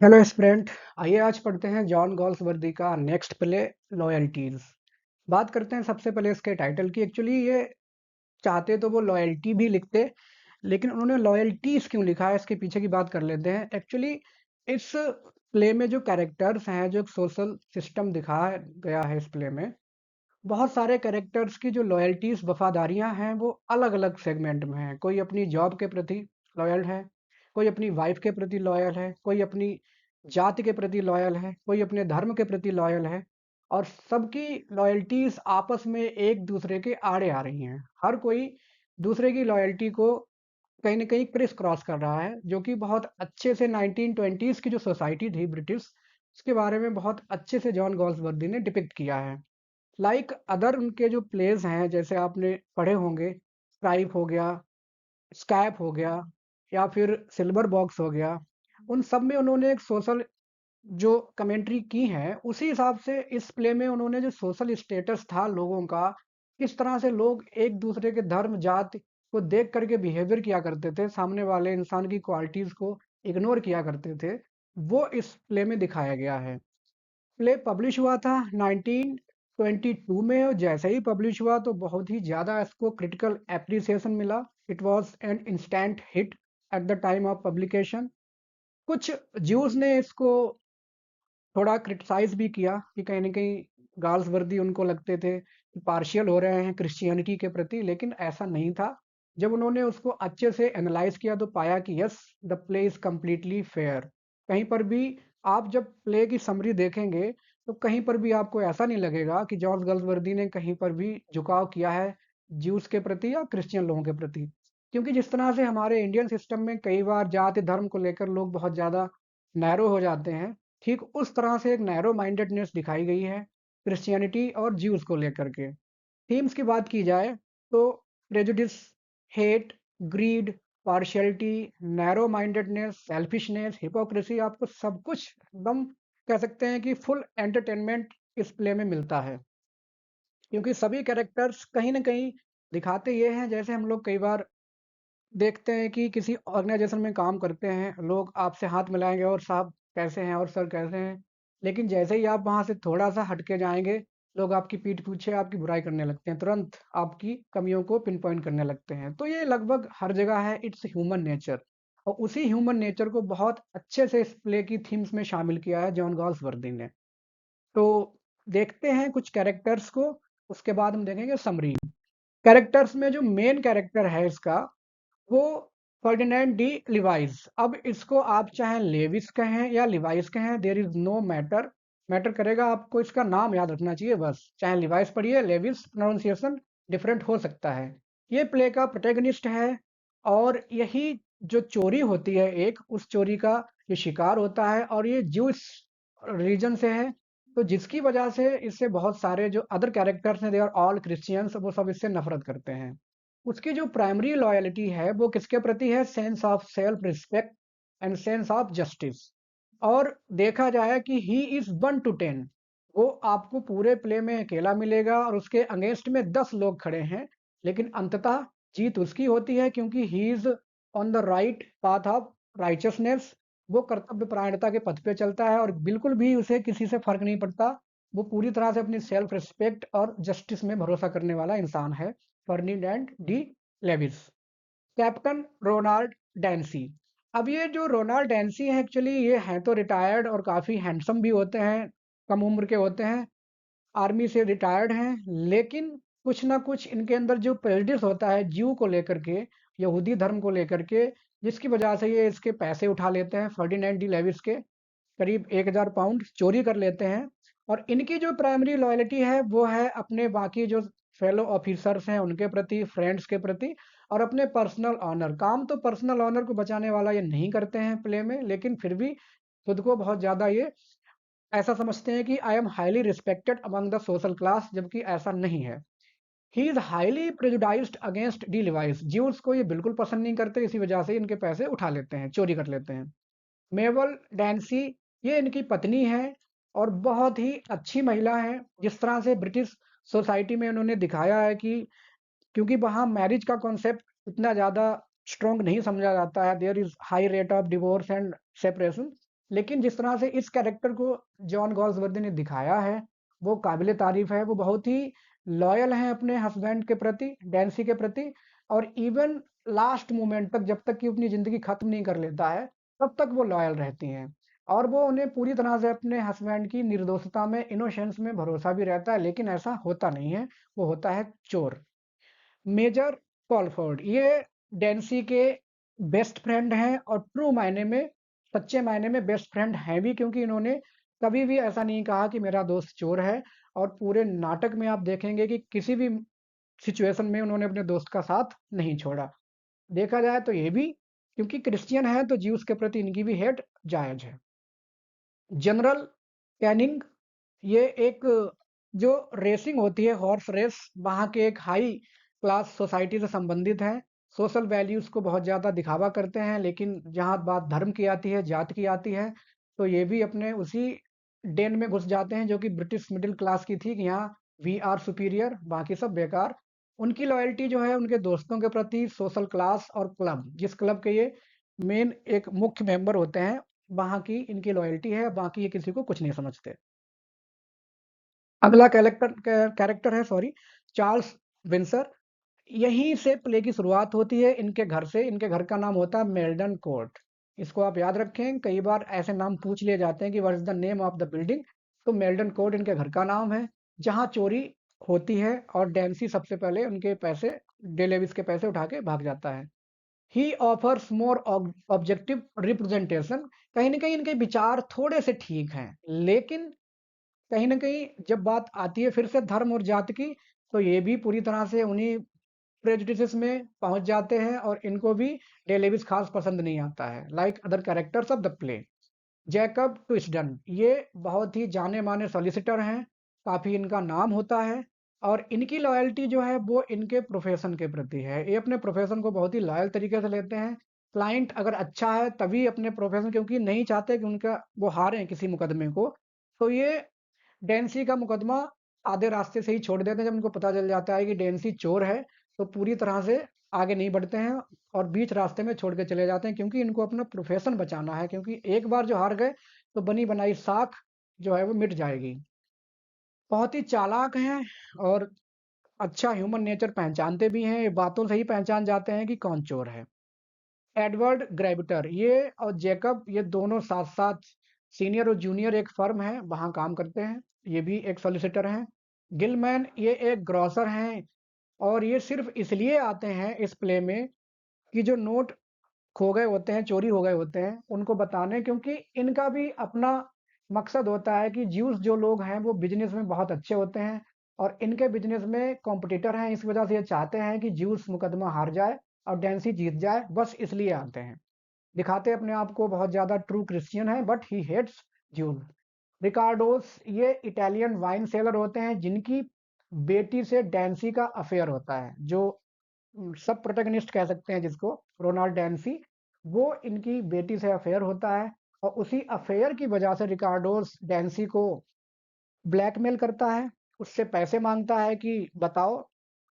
Hello student. आइए आज पढ़ते हैं जॉन गॉल्सवर्दी का नेक्स्ट प्ले लॉयल्टीज। बात करते हैं सबसे पहले इसके टाइटल की। एक्चुअली ये चाहते तो वो लॉयल्टी भी लिखते, लेकिन उन्होंने लॉयल्टीज क्यों लिखा है इसके पीछे की बात कर लेते हैं। एक्चुअली इस प्ले में जो कैरेक्टर्स हैं, जो एक सोशल सिस्टम दिखाया गया है इस प्ले में, बहुत सारे कैरेक्टर्स की जो लॉयल्टीज वफादारियां हैं वो अलग अलग सेगमेंट में हैं। कोई अपनी जॉब के प्रति लॉयल है, कोई अपनी वाइफ के प्रति लॉयल है, कोई अपनी जाति के प्रति लॉयल है, कोई अपने धर्म के प्रति लॉयल है। और सबकी लॉयल्टीज आपस में एक दूसरे के आड़े आ रही हैं। हर कोई दूसरे की लॉयल्टी को कहीं ना कहीं क्रिस क्रॉस कर रहा है, जो कि बहुत अच्छे से 1920s की जो सोसाइटी थी ब्रिटिश, उसके बारे में बहुत अच्छे से जॉन गॉल्सवर्दी ने डिपिक्ट किया है। लाइक अदर उनके जो प्लेस हैं, जैसे आपने पढ़े होंगे, स्ट्राइप हो गया, स्कैप हो गया, या फिर सिल्वर बॉक्स हो गया, उन सब में उन्होंने एक सोशल जो कमेंट्री की है, उसी हिसाब से इस प्ले में उन्होंने जो सोशल स्टेटस था लोगों का, किस तरह से लोग एक दूसरे के धर्म जाति को देख करके बिहेवियर किया करते थे, सामने वाले इंसान की क्वालिटीज को इग्नोर किया करते थे, वो इस प्ले में दिखाया गया है। प्ले पब्लिश हुआ था 1922 में, और जैसे ही पब्लिश हुआ तो बहुत ही ज़्यादा इसको क्रिटिकल एप्रिसिएशन मिला। It was an instant hit at the time of publication. कुछ ज्यूज ने इसको थोड़ा क्रिटिसाइज भी किया कि कहीं ना कहीं गाल्सवर्दी उनको लगते थे कि पार्शियल हो रहे हैं क्रिश्चियनिटी के प्रति, लेकिन ऐसा नहीं था। जब उन्होंने उसको अच्छे से एनालाइज किया तो पाया कि yes, the play is completely fair. कहीं पर भी आप जब प्ले की समरी देखेंगे तो कहीं पर भी आपको ऐसा नहीं लगेगा कि जॉर्ज गाल्सवर्दी ने कहीं पर भी झुकाव किया है ज्यूस के प्रति या क्रिश्चियन लोगों के प्रति। क्योंकि जिस तरह से हमारे इंडियन सिस्टम में कई बार जाति धर्म को लेकर लोग बहुत ज़्यादा नैरो हो जाते हैं, ठीक उस तरह से एक नैरो माइंडेडनेस दिखाई गई है क्रिश्चियनिटी और ज्यूज को लेकर के। थीम्स की बात की जाए तो prejudice, hate, greed, partiality, narrow mindedness, selfishness, hypocrisy, आपको सब कुछ एकदम कह सकते हैं कि फुल एंटरटेनमेंट इस प्ले में मिलता है। क्योंकि सभी कैरेक्टर्स कहीं ना कहीं दिखाते ये हैं, जैसे हम लोग कई बार देखते हैं कि किसी ऑर्गेनाइजेशन में काम करते हैं, लोग आपसे हाथ मिलाएंगे और साहब कैसे हैं और सर कैसे हैं, लेकिन जैसे ही आप वहाँ से थोड़ा सा हटके जाएंगे, लोग आपकी पीठ पीछे आपकी बुराई करने लगते हैं, तुरंत आपकी कमियों को पिन पॉइंट करने लगते हैं। तो ये लगभग हर जगह है, इट्स ह्यूमन नेचर। और उसी ह्यूमन नेचर को बहुत अच्छे से इस प्ले की थीम्स में शामिल किया है जॉन गॉल्सवर्दी ने। तो देखते हैं कुछ कैरेक्टर्स को, उसके बाद हम देखेंगे समरी। कैरेक्टर्स में जो मेन कैरेक्टर है इसका, वो फर्डिनेंड डी लिवाइस। अब इसको आप चाहे लेविस कहें या लिवाइस कहें, there is no matter. Matter करेगा, आपको इसका नाम याद रखना चाहिए बस। चाहे लिवाइस पढ़िए, लेविस प्रोनाउंसिएशन डिफरेंट हो सकता है। ये प्ले का प्रोटैगनिस्ट है, और यही जो चोरी होती है एक, उस चोरी का ये शिकार होता है, और ये ज्यूस रीजन से है। तो जिसकी वजह से इससे बहुत सारे जो अदर कैरेक्टर्स हैं, दे आर ऑल क्रिश्चियंस, वो सब इससे नफरत करते हैं। उसकी जो प्राइमरी लॉयल्टी है वो किसके प्रति है? Sense of self respect and sense of justice. और देखा जाए कि ही इज 1 to 10, वो आपको पूरे प्ले में अकेला मिलेगा और उसके अगेंस्ट में 10 लोग खड़े हैं, लेकिन अंततः जीत उसकी होती है, क्योंकि he is on the right path of richness. वो कर्तव्य परायणता के पथ पे चलता है और बिल्कुल भी उसे किसी से फर्क नहीं पड़ता। वो पूरी तरह से अपनी सेल्फ रिस्पेक्ट और जस्टिस में भरोसा करने वाला इंसान है, Ferdinand de Levis. Captain Ronald Dancy. अब ये जो रोनाल्ड डैंसी है, एक्चुअली ये हैं तो रिटायर्ड और काफ़ी हैंडसम भी होते हैं, कम उम्र के होते हैं, आर्मी से रिटायर्ड हैं, लेकिन कुछ ना कुछ इनके अंदर जो प्रेjuडिस होता है ज्यू को लेकर के, यहूदी धर्म को लेकर के, जिसकी वजह से ये इसके पैसे उठा लेते हैं, फर्डिनेंड डी लेविस के करीब 1000 पाउंड चोरी कर लेते हैं। और इनकी जो प्राइमरी लॉयल्टी है वो है अपने बाकी जो फेलो ऑफिसर्स हैं उनके प्रति, फ्रेंड्स के प्रति, और अपने पर्सनल ऑनर। काम तो पर्सनल ऑनर को बचाने वाला ये नहीं करते हैं प्ले में, लेकिन फिर भी खुद को बहुत ज़्यादा ये ऐसा समझते हैं कि I am highly respected among the social class, जबकि ऐसा नहीं है। He is highly prejudiced against de Levis. Jews को ये बिल्कुल पसंद नहीं करते, इसी वजह से इनके पैसे उठा लेते हैं, चोरी कर लेते हैं। मेबल डैंसी, ये इनकी पत्नी है और बहुत ही अच्छी महिला है। जिस तरह से ब्रिटिश सोसाइटी में उन्होंने दिखाया है कि क्योंकि वहाँ मैरिज का कॉन्सेप्ट इतना ज़्यादा स्ट्रॉन्ग नहीं समझा जाता है, there is high rate of divorce and separation. लेकिन जिस तरह से इस कैरेक्टर को जॉन गॉल्सवर्दी ने दिखाया है, वो काबिल तारीफ है। वो बहुत ही लॉयल हैं अपने हस्बैंड के प्रति, डैन्सी के प्रति, और इवन लास्ट मोमेंट तक, जब तक कि अपनी ज़िंदगी खत्म नहीं कर लेता है, तब तक वो लॉयल रहती हैं। और वो उन्हें पूरी तरह से अपने हस्बैंड की निर्दोषता में, इनोसेंस में भरोसा भी रहता है, लेकिन ऐसा होता नहीं है, वो होता है चोर। मेजर कॉलफोर्ड ये डैन्सी के बेस्ट फ्रेंड हैं, और ट्रू मायने में, सच्चे मायने में बेस्ट फ्रेंड हैं भी, क्योंकि इन्होंने कभी भी ऐसा नहीं कहा कि मेरा दोस्त चोर है। और पूरे नाटक में आप देखेंगे कि किसी भी सिचुएशन में उन्होंने अपने दोस्त का साथ नहीं छोड़ा। देखा जाए तो ये भी, क्योंकि क्रिश्चियन है तो ज्यूस के प्रति इनकी भी हेट जायज है। जनरल कैनिंग ये एक, जो रेसिंग होती है, हॉर्स रेस, वहाँ के एक हाई क्लास सोसाइटी से संबंधित हैं। सोशल वैल्यूज़ को बहुत ज़्यादा दिखावा करते हैं, लेकिन जहाँ बात धर्म की आती है, जात की आती है, तो ये भी अपने उसी डेन में घुस जाते हैं जो कि ब्रिटिश मिडिल क्लास की थी, कि यहाँ वी आर सुपीरियर, बाकी सब बेकार। उनकी लॉयल्टी जो है उनके दोस्तों के प्रति, सोशल क्लास और क्लब, जिस क्लब के ये मेन एक मुख्य मेंबर होते हैं, वहाँ की इनकी लॉयल्टी है, बाकी ये किसी को कुछ नहीं समझते। अगला कैरेक्टर है, सॉरी, चार्ल्स विंसर। यहीं से प्ले की शुरुआत होती है, इनके घर से। इनके घर का नाम होता है मेल्डन कोर्ट। इसको आप याद रखें, कई बार ऐसे नाम पूछ लिए जाते हैं कि what is the name of the building. तो मेल्डन कोर्ट इनके घर का नाम है, जहां चोरी होती है, और डैन्सी सबसे पहले उनके पैसे, डेलेविस के पैसे उठा के भाग जाता है। ही ऑफर्स मोर ऑब्जेक्टिव रिप्रेजेंटेशन। कहीं ना कहीं इनके विचार थोड़े से ठीक हैं, लेकिन कहीं न कहीं जब बात आती है फिर से धर्म और जात की, तो ये भी पूरी तरह से उन्हीं प्रेजुडिसेस में पहुँच जाते हैं, और इनको भी डे लेविस खास पसंद नहीं आता है। Like other characters of the play, Jacob Twisden ये बहुत ही जाने-माने सॉलिसिटर हैं, काफ़ी इनका नाम होता है, और इनकी लॉयल्टी जो है वो इनके प्रोफ़ेशन के प्रति है। ये अपने प्रोफ़ेशन को बहुत ही लॉयल तरीके से लेते हैं। क्लाइंट अगर अच्छा है तभी अपने प्रोफ़ेशन, क्योंकि नहीं चाहते कि उनका वो हारें किसी मुकदमे को, तो ये डेंसी का मुकदमा आधे रास्ते से ही छोड़ देते हैं। जब उनको पता चल जाता है कि डेंसी चोर है, तो पूरी तरह से आगे नहीं बढ़ते हैं, और बीच रास्ते में छोड़ के चले जाते हैं, क्योंकि इनको अपना प्रोफेशन बचाना है, क्योंकि एक बार जो हार गए तो बनी बनाई साख जो है वो मिट जाएगी। बहुत ही चालाक हैं, और अच्छा ह्यूमन नेचर पहचानते भी हैं, ये बातों से ही पहचान जाते हैं कि कौन चोर है। एडवर्ड ग्रेविटर ये और जैकब ये दोनों साथ-साथ सीनियर और जूनियर एक फर्म है, वहाँ काम करते हैं। ये भी एक सॉलिसिटर हैं। गिलमैन ये एक ग्रॉसर हैं, और ये सिर्फ़ इसलिए आते हैं इस प्ले में कि जो नोट खो गए होते हैं, चोरी हो गए होते हैं, उनको बताने, क्योंकि इनका भी अपना मकसद होता है कि ज्यूस जो लोग हैं वो बिज़नेस में बहुत अच्छे होते हैं, और इनके बिज़नेस में कॉम्पिटिटर हैं। इस वज़ह से ये चाहते हैं कि ज्यूस मुकदमा हार जाए और डैन्सी जीत जाए, बस इसलिए आते हैं। दिखाते अपने आप को बहुत ज़्यादा ट्रू क्रिश्चियन है, बट ही हेट्स ज्यूज। रिकार्डोस ये इटालियन वाइन सेलर होते हैं, जिनकी बेटी से डैन्सी का अफेयर होता है, जो सब प्रोटैगनिस्ट कह सकते हैं जिसको, रोनाल्ड डैन्सी, वो इनकी बेटी से अफेयर होता है। और उसी अफेयर की वजह से रिकार्डोस डैन्सी को ब्लैकमेल करता है, उससे पैसे माँगता है कि बताओ,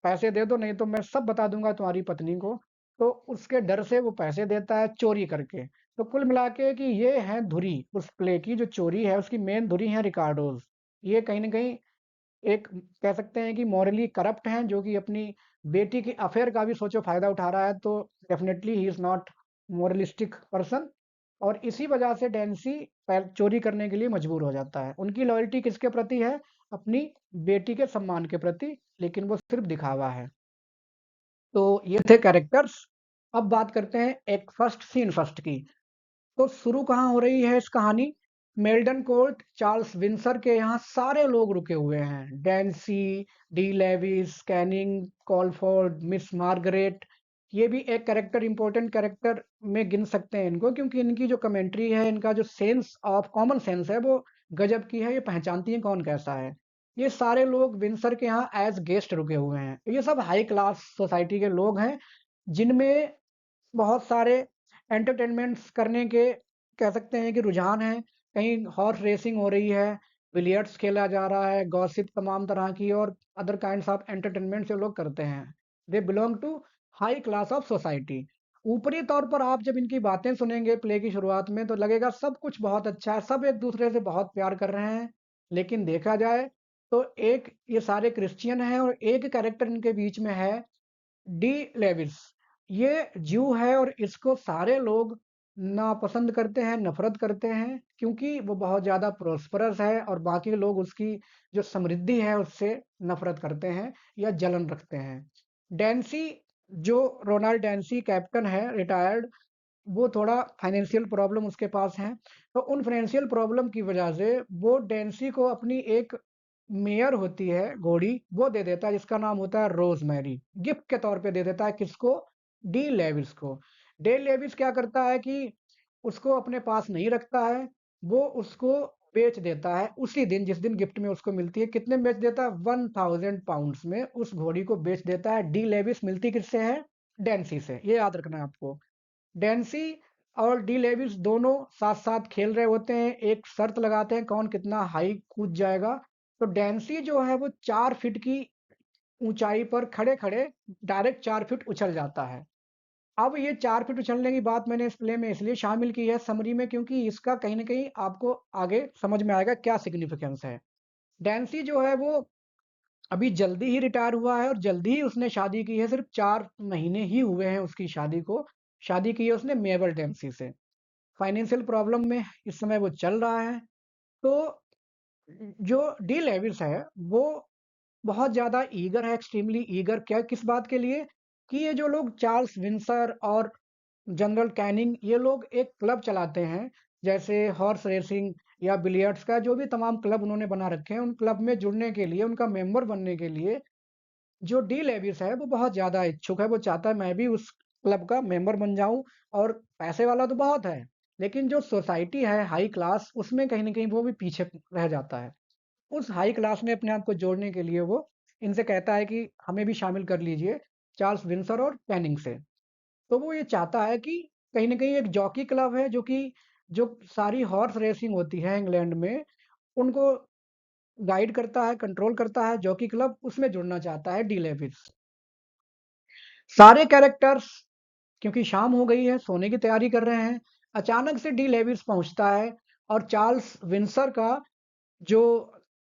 पैसे दे दो, नहीं तो मैं सब बता दूँगा तुम्हारी पत्नी को। तो उसके डर से वो पैसे देता है चोरी करके। तो कुल मिला के कि ये है धुरी उस प्ले की, जो चोरी है उसकी मेन धुरी है रिकार्डोज़। ये कहीं न कहीं एक कह सकते हैं कि मॉरली करप्ट हैं, जो कि अपनी बेटी की अफेयर का भी सोचो फ़ायदा उठा रहा है, तो definitely he is not moralistic person. और इसी वजह से डैन्सी चोरी करने के लिए मजबूर हो जाता है। उनकी लॉयल्टी किसके प्रति है? अपनी बेटी के सम्मान के प्रति, लेकिन वो सिर्फ दिखावा है। तो ये थे कैरेक्टर्स। अब बात करते हैं एक फर्स्ट सीन फर्स्ट की। तो शुरू कहाँ हो रही है इस कहानी? मेल्डन कोर्ट, चार्ल्स विंसर के यहाँ सारे लोग रुके हुए हैं। Dancy, de Levis, Canning, Colford, miss Margaret, ये भी एक कैरेक्टर, इंपॉर्टेंट कैरेक्टर में गिन सकते हैं इनको, क्योंकि इनकी जो कमेंट्री है, इनका जो सेंस ऑफ कॉमन सेंस है, वो गजब की है। ये पहचानती हैं कौन कैसा है। ये सारे लोग विंसर के यहाँ एज गेस्ट रुके हुए हैं। ये सब हाई क्लास सोसाइटी के लोग हैं, जिनमें बहुत सारे एंटरटेनमेंट्स करने के कह सकते हैं कि रुझान है। कहीं हॉर्स रेसिंग हो रही है, बिलियर्ड्स खेला जा रहा है, गॉसिप तमाम तरह की, और अदर काइंड्स ऑफ एंटरटेनमेंट से लोग करते हैं। They belong to high class of society. ऊपरी तौर पर आप जब इनकी बातें सुनेंगे प्ले की शुरुआत में तो लगेगा सब कुछ बहुत अच्छा है, सब एक दूसरे से बहुत प्यार कर रहे हैं। लेकिन देखा जाए तो एक ये सारे क्रिश्चियन हैं और एक कैरेक्टर इनके बीच में है, डी लेविस। ये ज्यू है और इसको सारे लोग नापसंद करते हैं, नफरत करते हैं, क्योंकि वो बहुत ज़्यादा प्रोस्परस है और बाकी लोग उसकी जो समृद्धि है उससे नफरत करते हैं या जलन रखते हैं। डैन्सी, जो रोनाल्ड डैन्सी कैप्टन है रिटायर्ड, वो थोड़ा फाइनेंशियल प्रॉब्लम उसके पास है। तो उन फाइनेंशियल प्रॉब्लम की वजह से वो डैन्सी को अपनी एक मेयर होती है घोड़ी, वो दे देता है जिसका नाम होता है रोजमेरी, गिफ्ट के तौर पे दे देता है। किसको? डी लेविस को। डे लेविस क्या करता है कि उसको अपने पास नहीं रखता है, वो उसको बेच देता है उसी दिन जिस दिन गिफ्ट में उसको मिलती है। कितने में बेच देता है? 1000 पाउंड्स में उस घोड़ी को बेच देता है। डी लेविस मिलती किससे है? डेंसी से, ये याद रखना है आपको। डेंसी और डी लेविस दोनों साथ साथ खेल रहे होते हैं, एक शर्त लगाते हैं कौन कितना हाई कूद जाएगा। तो डेंसी जो है वो 4 फीट की ऊंचाई पर खड़े खड़े डायरेक्ट 4 फीट उछल जाता है। अब ये 4 फीट उछलने की बात मैंने इस प्ले में इसलिए शामिल की है समरी में, क्योंकि इसका कहीं ना कहीं आपको आगे समझ में आएगा क्या सिग्निफिकेंस है। डेंसी जो है वो अभी जल्दी ही रिटायर हुआ है और जल्दी ही उसने शादी की है, सिर्फ 4 महीने ही हुए हैं उसकी शादी को। शादी की है उसने मेबल डेंसी से। फाइनेंशियल प्रॉब्लम में इस समय वो चल रहा है। तो जो डी लेविस है वो बहुत ज़्यादा ईगर है, एक्सट्रीमली ईगर। क्या किस बात के लिए? कि ये जो लोग चार्ल्स विंसर और जनरल कैनिंग, ये लोग एक क्लब चलाते हैं, जैसे हॉर्स रेसिंग या बिलियर्ड्स का जो भी तमाम क्लब उन्होंने बना रखे हैं, उन क्लब में जुड़ने के लिए, उनका मेंबर बनने के लिए जो डी लेविस है वो बहुत ज़्यादा इच्छुक है। वो चाहता है मैं भी उस क्लब का मेंबर बन जाऊं। और पैसे वाला तो बहुत है, लेकिन जो सोसाइटी है हाई क्लास, उसमें कहीं ना कहीं वो भी पीछे रह जाता है। उस हाई क्लास में अपने आप को जोड़ने के लिए वो इनसे कहता है कि हमें भी शामिल कर लीजिए, चार्ल्स विंसर और कैनिंग से। तो वो ये चाहता है कि कहीं न कहीं एक जॉकी क्लब है जो कि जो सारी हॉर्स रेसिंग होती है इंग्लैंड में, उनको गाइड करता है, कंट्रोल करता है जॉकी क्लब, उसमें जुड़ना चाहता है डी लेविस। सारे कैरेक्टर्स, क्योंकि शाम हो गई है, सोने की तैयारी कर रहे हैं। अचानक से डी लेविस पहुँचता है और चार्ल्स विंसर का जो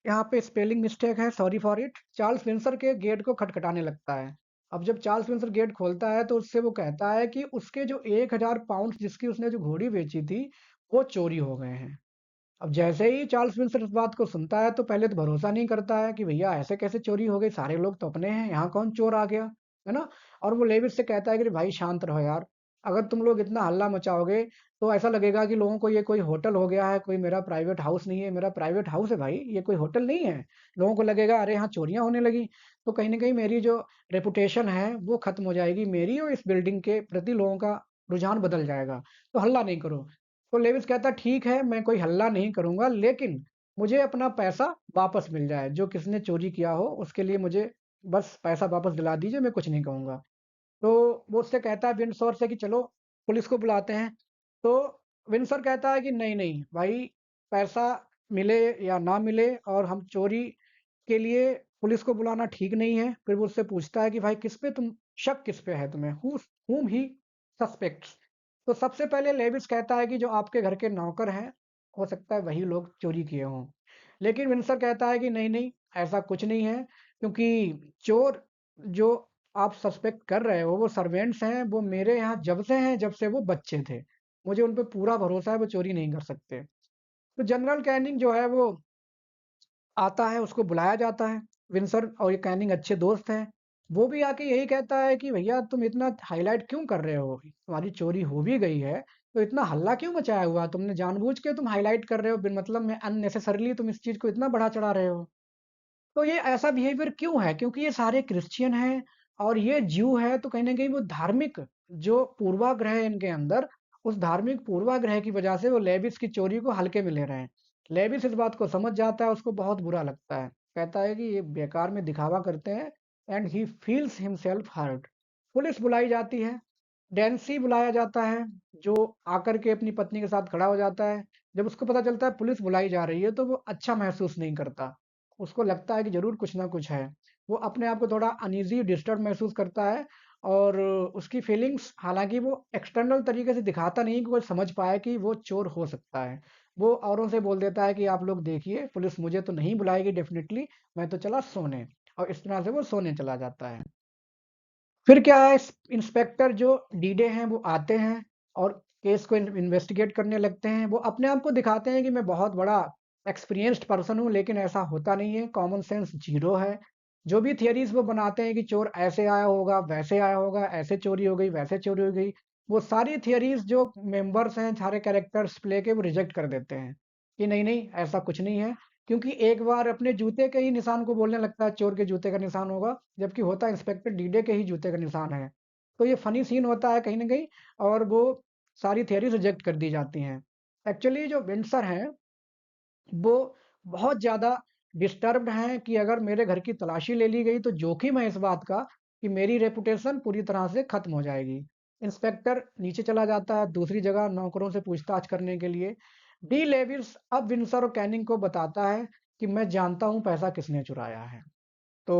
यहाँ पे स्पेलिंग मिस्टेक है, sorry for it, Charles Windsor के गेट को खटखटाने लगता है। अब जब चार्ल्स विंसर गेट खोलता है तो उससे वो कहता है कि उसके जो 1000 पाउंड जिसकी उसने जो घोड़ी बेची थी, वो चोरी हो गए हैं। अब जैसे ही चार्ल्स विंसर इस बात को सुनता है तो पहले तो भरोसा नहीं करता है कि भैया ऐसे कैसे चोरी हो गई, सारे लोग तो अपने हैं, यहाँ कौन चोर आ गया, है ना? और वो लेविस से कहता है कि भाई शांत रहो यार, अगर तुम लोग इतना हल्ला मचाओगे तो ऐसा लगेगा कि लोगों को ये कोई होटल हो गया है, कोई मेरा प्राइवेट हाउस नहीं है। मेरा प्राइवेट हाउस है भाई, ये कोई होटल नहीं है। लोगों को लगेगा अरे यहाँ चोरियां होने लगी, तो कहीं ना कहीं मेरी जो रेपुटेशन है वो खत्म हो जाएगी मेरी, और इस बिल्डिंग के प्रति लोगों का रुझान बदल जाएगा। तो हल्ला नहीं करो। तो लेविस कहता ठीक है, मैं कोई हल्ला नहीं करूंगा, लेकिन मुझे अपना पैसा वापस मिल जाए, जो किसने चोरी किया हो उसके लिए मुझे बस पैसा वापस दिला दीजिए, मैं कुछ नहीं कहूंगा। तो वो उससे कहता है विंडसर से कि चलो पुलिस को बुलाते हैं। तो विंडसर कहता है कि नहीं नहीं भाई, पैसा मिले या ना मिले और हम चोरी के लिए पुलिस को बुलाना ठीक नहीं है। फिर वो उससे पूछता है कि भाई किस पे तुम शक, किस पे है तुम्हें, whom ही सस्पेक्ट्स। तो सबसे पहले लेविस कहता है कि जो आपके घर के नौकर हैं, हो सकता है वही लोग चोरी किए हों। लेकिन विंसर कहता है कि नहीं नहीं, ऐसा कुछ नहीं है, क्योंकि चोर जो आप सस्पेक्ट कर रहे हो वो सर्वेंट्स हैं, वो मेरे यहाँ जब से हैं जब से वो बच्चे थे। मुझे उन पे पूरा भरोसा है, वो चोरी नहीं कर सकते। तो जनरल कैनिंग जो है वो आता है, उसको बुलाया जाता है। विंसर और ये कैनिंग अच्छे दोस्त हैं। वो भी आके यही कहता है कि भैया तुम इतना हाइलाइट क्यों कर रहे हो? तुम्हारी चोरी हो भी गई है, तो इतना हल्ला क्यों मचाया हुआ? तुमने जानबूझ के तुम हाइलाइट कर रहे हो बिन मतलब में, अननेसेसरीली तुम इस चीज़ को इतना बढ़ा-चढ़ा रहे हो। तो ये ऐसा बिहेवियर क्यों है? क्योंकि ये सारे क्रिश्चियन हैं और ये ज्यू है, तो कहीं न कहीं वो धार्मिक जो पूर्वाग्रह है इनके अंदर, उस धार्मिक पूर्वाग्रह की वजह से वो लेविस की चोरी को हल्के में ले रहे हैं। लेविस इस बात को समझ जाता है, उसको बहुत बुरा लगता है। कहता है कि ये बेकार में दिखावा करते हैं, and he feels himself hurt. Police बुलाई जाती है, डेंसी बुलाया जाता है, जो आकर के अपनी पत्नी के साथ खड़ा हो जाता है। जब उसको पता चलता है पुलिस बुलाई जा रही है, तो वो अच्छा महसूस नहीं करता। उसको लगता है कि ज़रूर कुछ ना कुछ है। वो अपने आप को थोड़ा अनईज़ी, डिस्टर्ब महसूस करता है और उसकी फीलिंग्स, हालाँकि वो एक्सटर्नल तरीके से दिखाता नहीं है कि वो समझ पाए कि वो चोर हो सकता है। वो औरों से बोल देता है कि आप लोग देखिए, पुलिस मुझे तो नहीं बुलाएगी डेफ़िनिटली, मैं तो चला सोने, और इस तरह से वो सोने चला जाता है। फिर क्या है, इंस्पेक्टर जो डीडे हैं वो आते हैं और केस को इन्वेस्टिगेट करने लगते हैं। वो अपने आप को दिखाते हैं कि मैं बहुत बड़ा एक्सपीरियंस्ड पर्सन हूँ, लेकिन ऐसा होता नहीं है, कॉमन सेंस ज़ीरो है। जो भी थियरीज़ वो बनाते हैं कि चोर ऐसे आया होगा, वैसे आया होगा, ऐसे चोरी हो गई, वैसे चोरी हो गई, वो सारी थियरीज़ जो मेंबर्स हैं, सारे कैरेक्टर्स प्ले के, वो रिजेक्ट कर देते हैं कि नहीं, नहीं ऐसा कुछ नहीं है। क्योंकि एक बार अपने जूते के ही निशान को बोलने लगता है चोर के जूते का निशान होगा, जबकि होता इंस्पेक्टर डीडे के ही जूते का निशान है। तो ये फ़नी सीन होता है कहीं न कहीं, और वो सारी थियरी रिजेक्ट कर दी जाती हैं। एक्चुअली जो विंडसर हैं, वो बहुत ज़्यादा डिस्टर्ब्ड हैं कि अगर मेरे घर की तलाशी ले ली गई तो जोखिम है इस बात का कि मेरी रेपुटेशन पूरी तरह से खत्म हो जाएगी। इंस्पेक्टर नीचे चला जाता है दूसरी जगह नौकरों से पूछताछ करने के लिए। डी लेविस अब विंडसर और कैनिंग को बताता है कि मैं जानता हूँ पैसा किसने चुराया है। तो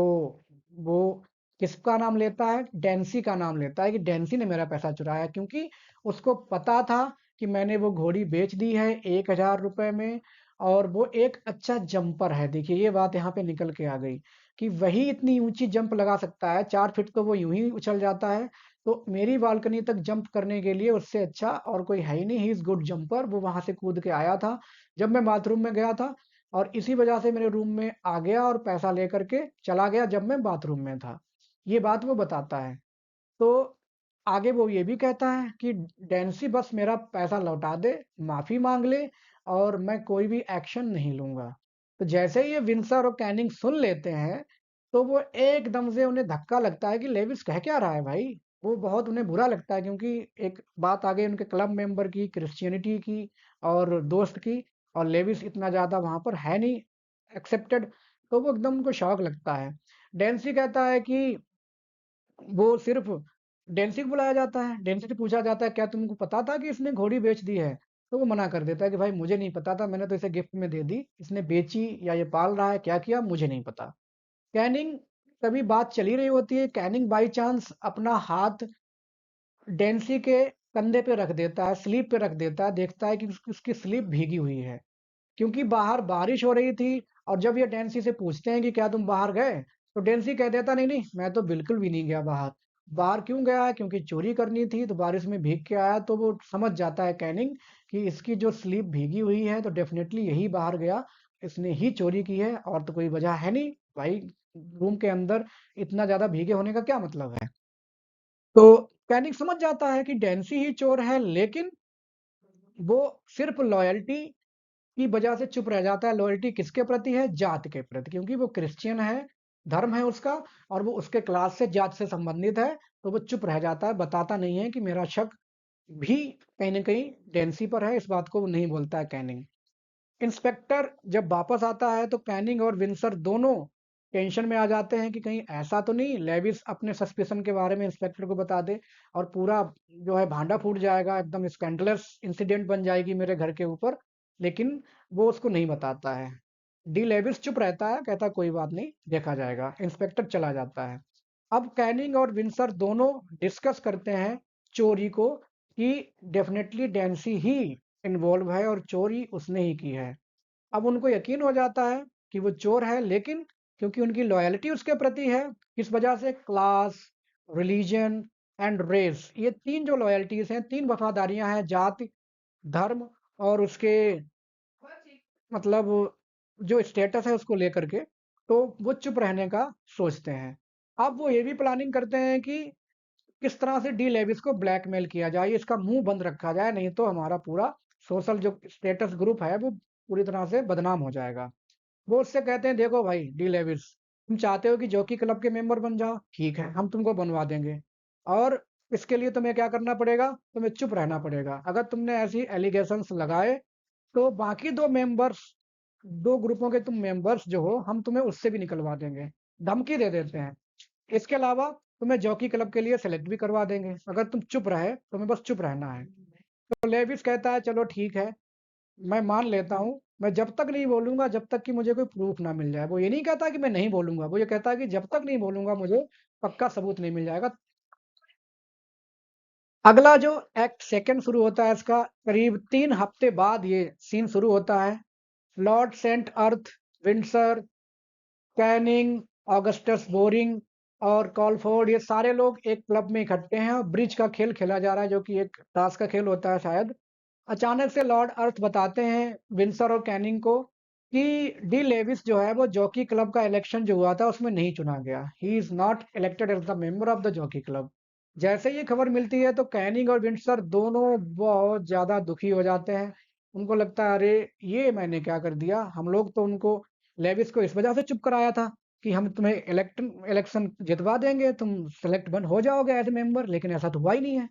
वो किसका नाम लेता है? डैन्सी का नाम लेता है कि डैन्सी ने मेरा पैसा चुराया, क्योंकि उसको पता था कि मैंने वो घोड़ी बेच दी है 1000 रुपए में, और वो एक अच्छा जंपर है। देखिए, ये बात यहाँ पे निकल के आ गई कि वही इतनी ऊँची जंप लगा सकता है, 4 फीट तो वो यूँ ही उछल जाता है। तो मेरी बालकनी तक जंप करने के लिए उससे अच्छा और कोई है ही नहीं, ही इज़ गुड जंपर। वो वहाँ से कूद के आया था जब मैं बाथरूम में गया था, और इसी वजह से मेरे रूम में आ गया और पैसा लेकर के चला गया जब मैं बाथरूम में था। ये बात वो बताता है। तो आगे वो ये भी कहता है कि डैन्सी बस मेरा पैसा लौटा दे, माफ़ी माँग ले, और मैं कोई भी एक्शन नहीं लूँगा। तो जैसे ही ये विंसर और कैनिंग सुन लेते हैं, तो वो एकदम से उन्हें धक्का लगता है कि लेविस कह क्या रहा है भाई? वो बहुत उन्हें बुरा लगता है, क्योंकि एक बात आ गई उनके क्लब मेंबर की, क्रिश्चियनिटी की और दोस्त की, और लेविस इतना ज़्यादा वहाँ पर है नहीं एक्सेप्टेड, तो वो एकदम उनको शॉक लगता है। डैन्सी कहता है कि वो सिर्फ़ डेंसी को बुलाया जाता है, डेंसी से पूछा जाता है, "क्या तुमको पता था कि इसने घोड़ी बेच दी है?" तो वो मना कर देता है कि भाई मुझे नहीं पता था, मैंने तो इसे गिफ्ट में दे दी। इसने बेची या ये पाल रहा है, क्या किया मुझे नहीं पता। कैनिंग, तभी बात चली रही होती है, कैनिंग बाय चांस अपना हाथ डेंसी के कंधे पे रख देता है, स्लीव पे रख देता है, देखता है कि उसकी स्लीव भीगी हुई है। क्योंकि बाहर बारिश हो रही थी, और जब ये डेंसी से पूछते हैं कि क्या तुम बाहर गए? तो डेंसी कह देता नहीं, नहीं, मैं तो बिल्कुल भी नहीं गया बाहर। बाहर क्यों गया है? क्योंकि चोरी करनी थी, तो बारिश में भीग के आया। तो वो समझ जाता है कैनिंग कि इसकी जो स्लीव भीगी हुई है, तो डेफ़िनेटली यही बाहर गया, इसने ही चोरी की है, और तो कोई वजह है नहीं। भाई, रूम के अंदर इतना ज़्यादा भीगे होने का क्या मतलब है? तो कैनिंग समझ जाता है कि डेंसी ही चोर है, लेकिन वो सिर्फ़ लॉयल्टी की वजह से चुप रह जाता है। लॉयल्टी किसके प्रति है? जात के प्रति, क्योंकि वो क्रिश्चियन है, धर्म है उसका, और वो उसके क्लास से, जात से संबंधित है, तो वो चुप रह जाता है, बताता नहीं है कि मेरा शक भी कहीं न कहीं डेंसी पर है, इस बात को वो नहीं बोलता है कैनिंग। इंस्पेक्टर जब वापस आता है तो कैनिंग और विंसर दोनों टेंशन में आ जाते हैं कि कहीं ऐसा तो नहीं लेविस अपने सस्पिशन के बारे में इंस्पेक्टर को बता दे, और पूरा जो है भांडा फूट जाएगा, एकदम स्कैंडलस इंसिडेंट बन जाएगी मेरे घर के ऊपर। लेकिन वो उसको नहीं बताता है। डी लेविस चुप रहता है, कहता है कोई बात नहीं, देखा जाएगा। इंस्पेक्टर चला जाता है। अब कैनिंग और विंसर दोनों डिस्कस करते हैं चोरी को, कि डेफिनेटली डेंसी ही इन्वॉल्व है और चोरी उसने ही की है। अब उनको यकीन हो जाता है कि वो चोर है, लेकिन क्योंकि उनकी लॉयल्टी उसके प्रति है, इस वजह से क्लास, रिलीजन एंड रेस, ये 3 जो लॉयल्टीज़ हैं, 3 वफ़ादारियाँ हैं, जाति, धर्म और उसके मतलब जो स्टेटस है उसको लेकर के, तो वो चुप रहने का सोचते हैं। अब वो ये भी प्लानिंग करते हैं कि किस तरह से डी लेविस को ब्लैकमेल किया जाए, इसका मुँह बंद रखा जाए, नहीं तो हमारा पूरा सोशल जो स्टेटस ग्रुप है, वो पूरी तरह से बदनाम हो जाएगा। वो उससे कहते हैं, देखो भाई डी लेविस, तुम चाहते हो कि जॉकी क्लब के मेंबर बन जाओ, ठीक है, हम तुमको बनवा देंगे, और इसके लिए तुम्हें क्या करना पड़ेगा? तुम्हें चुप रहना पड़ेगा। अगर तुमने ऐसी एलिगेशंस लगाए, तो बाकी 2 मेंबर्स, 2 ग्रुपों के तुम मेंबर्स जो हो, हम तुम्हें उससे भी निकलवा देंगे। धमकी दे देते हैं। इसके अलावा तुम्हें जॉकी क्लब के लिए सेलेक्ट भी करवा देंगे, अगर तुम चुप रहे, तुम्हें बस चुप रहना है। तो लेविस कहता है, चलो ठीक है, मैं मान लेता हूँ, मैं जब तक नहीं बोलूँगा जब तक कि मुझे कोई प्रूफ़ ना मिल जाए। वो ये नहीं कहता कि मैं नहीं बोलूँगा, वो ये कहता है कि जब तक नहीं बोलूँगा मुझे पक्का सबूत नहीं मिल जाएगा, अगला जो एक्ट सेकंड शुरू होता है इसका, करीब 3 हफ्ते बाद ये सीन शुरू होता है। लॉर्ड सेंट अर्थ, विंडसर, कैनिंग, ऑगस्टस बोरिंग और कॉलफोर्ड, ये सारे लोग एक क्लब में इकट्ठे हैं और ब्रिज का खेल खेला जा रहा है, जो कि एक ताश का खेल होता है शायद। अचानक से लॉर्ड अर्थ बताते हैं विंसर और कैनिंग को कि डी लेविस जो है वो जॉकी क्लब का इलेक्शन जो हुआ था उसमें नहीं चुना गया। He is not elected as the member of the jockey club. जैसे ये खबर मिलती है तो कैनिंग और विंसर दोनों बहुत ज्यादा दुखी हो जाते हैं। उनको लगता है अरे ये मैंने क्या कर दिया, हम लोग तो उनको लेविस को इस वजह से चुप कराया था कि हम तुम्हें इलेक्शन जितवा देंगे, तुम सेलेक्ट बन हो जाओगे एज मेंबर, लेकिन ऐसा तो हुआ ही नहीं है।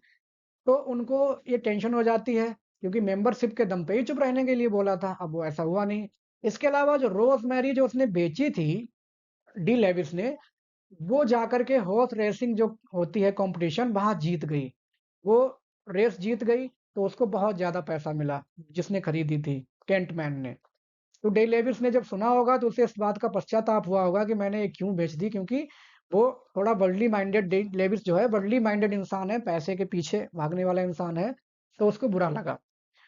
तो उनको ये टेंशन हो जाती है क्योंकि मेंबरशिप के दम पे ही चुप रहने के लिए बोला था, अब वो ऐसा हुआ नहीं। इसके अलावा जो रोज मैरी जो उसने बेची थी डी लेविस ने, वो जाकर के हॉर्स रेसिंग जो होती है कंपटीशन, वहां जीत गई। वो रेस जीत गई तो उसको बहुत ज्यादा पैसा मिला, जिसने खरीदी थी केंट मैन ने। तो डे लेविस ने जब सुना होगा तो उसे इस बात का पश्चाताप हुआ होगा कि मैंने ये क्यों बेच दी, क्योंकि वो थोड़ा वर्ल्डली माइंडेड, डे लेविस जो है वर्ल्डली माइंडेड इंसान है, पैसे के पीछे भागने वाला इंसान है। तो उसको बुरा लगा।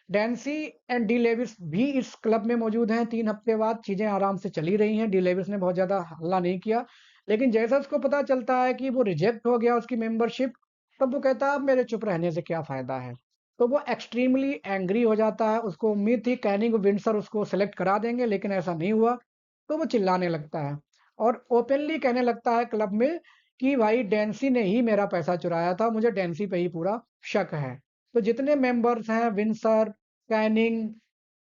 डैन्सी एंड डी लेविस भी इस क्लब में मौजूद हैं। 3 हफ्ते बाद चीजें आराम से चली रही हैं, डी लेविस ने बहुत ज्यादा हल्ला नहीं किया। लेकिन जैसा उसको पता चलता है कि वो रिजेक्ट हो गया उसकी मेंबरशिप, तब वो कहता है अब मेरे चुप रहने से क्या फायदा है। तो वो एक्सट्रीमली एंग्री हो जाता है। उसको उम्मीद थी कैनिंग विंडसर उसको सेलेक्ट करा देंगे, लेकिन ऐसा नहीं हुआ। तो वो चिल्लाने लगता है और ओपनली कहने लगता है क्लब में कि भाई डैन्सी ने ही मेरा पैसा चुराया था, मुझे डैन्सी पे ही पूरा शक है। तो जितने मेंबर्स हैं, विंसर, कैनिंग,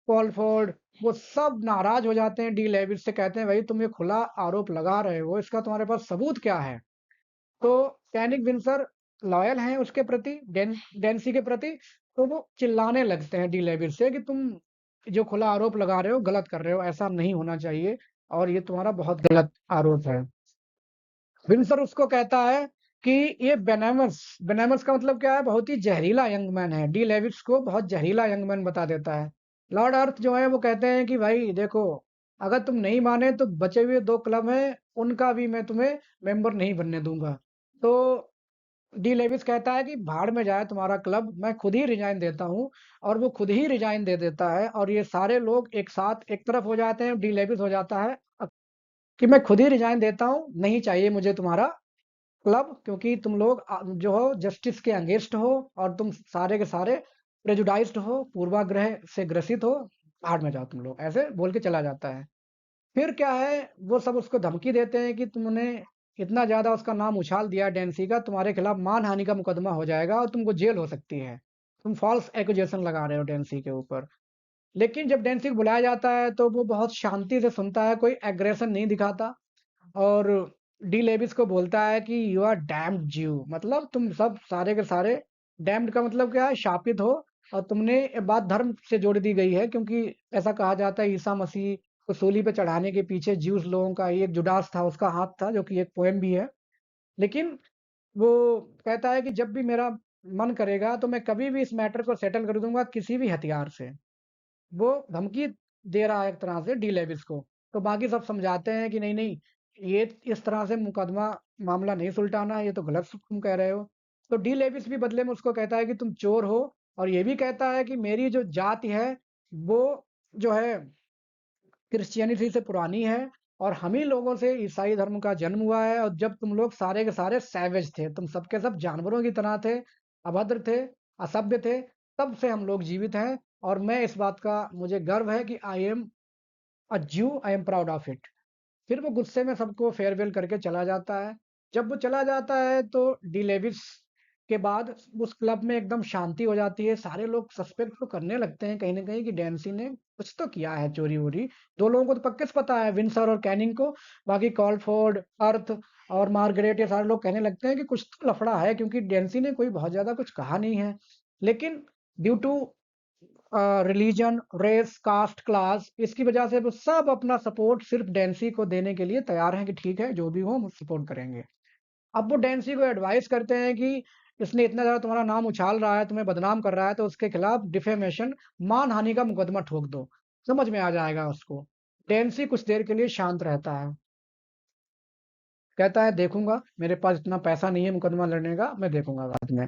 कॉलफोर्ड, वो सब नाराज हो जाते हैं डी लेविस से, कहते हैं भाई तुम ये खुला आरोप लगा रहे हो, इसका तुम्हारे पास सबूत क्या है। तो कैनिंग विंसर लॉयल हैं उसके प्रति, डेंसी के प्रति। तो वो चिल्लाने लगते हैं डी लेविस से कि तुम जो खुला आरोप लगा रहे हो गलत कर रहे हो, ऐसा नहीं होना चाहिए और ये तुम्हारा बहुत गलत आरोप है। विंसर उसको कहता है कि ये बेनेमस, बेनेमस का मतलब क्या है, बहुत ही जहरीला यंग मैन है। डी लेविस को बहुत जहरीला यंग मैन बता देता है। लॉर्ड अर्थ जो है वो कहते हैं कि भाई देखो, अगर तुम नहीं माने तो बचे हुए 2 क्लब हैं, उनका भी मैं तुम्हें मेंबर नहीं बनने दूंगा। तो डी लेविस कहता है कि भाड़ में जाए तुम्हारा क्लब, मैं खुद ही रिजाइन देता हूँ। और वो खुद ही रिजाइन दे देता है और ये सारे लोग एक साथ एक तरफ हो जाते हैं। डी लेविस हो जाता है कि मैं खुद ही रिजाइन देता हूँ, नहीं चाहिए मुझे तुम्हारा क्लब, क्योंकि तुम लोग जो हो जस्टिस के अगेंस्ट हो और तुम सारे के सारे प्रेजुडाइज्ड हो, पूर्वाग्रह से ग्रसित हो, भाड़ में जाओ तुम लोग, ऐसे बोल के चला जाता है। फिर क्या है, वो सब उसको धमकी देते हैं कि तुमने इतना ज्यादा उसका नाम उछाल दिया डेंसी का, तुम्हारे खिलाफ मानहानि का मुकदमा हो जाएगा और तुमको जेल हो सकती है, तुम फॉल्स एक्यूजेशन लगा रहे हो डेंसी के ऊपर। लेकिन जब डेंसी को बुलाया जाता है तो वो बहुत शांति से सुनता है, कोई एग्रेशन नहीं दिखाता और डी लेविस को बोलता है कि यू आर डैम्ड ज्यू, मतलब तुम सब सारे के सारे, डैम्ड का मतलब क्या है, शापित हो। और तुमने ये बात धर्म से जोड़ दी गई है, क्योंकि ऐसा कहा जाता है ईसा मसीह को सूली पे चढ़ाने के पीछे ज्यूस लोगों का एक जुडास था, उसका हाथ था, जो कि एक पोएम भी है। लेकिन वो कहता है कि जब भी मेरा मन करेगा तो मैं कभी भी इस मैटर को सेटल कर दूंगा किसी भी हथियार से। वो धमकी दे रहा है एक तरह से डी लेविस को। तो बाकी सब समझाते हैं कि नहीं नहीं, ये इस तरह से मुकदमा मामला नहीं सुलटाना है, ये तो गलत तुम कह रहे हो। तो डी लेविस भी बदले में उसको कहता है कि तुम चोर हो, और ये भी कहता है कि मेरी जो जाति है वो जो है क्रिश्चियनिटी से पुरानी है और हम ही लोगों से ईसाई धर्म का जन्म हुआ है, और जब तुम लोग सारे के सारे सैवेज थे, तुम सबके सब जानवरों की तरह थे, अभद्र थे, असभ्य थे, तब से हम लोग जीवित हैं। और मैं इस बात का मुझे गर्व है कि आई एम अ ज्यू, आई एम प्राउड ऑफ इट। फिर वो गुस्से में सबको फेयरवेल करके चला जाता है। जब वो चला जाता है तो डी लेविस के बाद उस क्लब में एकदम शांति हो जाती है। सारे लोग सस्पेक्ट तो करने लगते हैं कहीं ना कहीं कि डेंसी ने कुछ तो किया है, चोरी वोरी। 2 लोगों को तो पक्के से पता है, विंसर और कैनिंग को। बाकी कॉलफोर्ड, अर्थ और मार्गरेट, ये सारे लोग कहने लगते हैं कि कुछ तो लफड़ा है, क्योंकि डेंसी ने कोई बहुत ज्यादा कुछ कहा नहीं है। लेकिन due to religion, race, caste, class, इसकी वजह से वो सब अपना सपोर्ट सिर्फ डेंसी को देने के लिए तैयार हैं कि ठीक है जो भी हो हम सपोर्ट करेंगे। अब वो डेंसी को एडवाइस करते हैं कि इसने इतना ज्यादा तुम्हारा नाम उछाल रहा है, तुम्हें बदनाम कर रहा है, तो उसके खिलाफ डिफेमेशन, मानहानि का मुकदमा ठोक दो, समझ में आ जाएगा उसको। डेंसी कुछ देर के लिए शांत रहता है, कहता है देखूंगा, मेरे पास इतना पैसा नहीं है मुकदमा लड़ने का, मैं देखूंगा बाद में।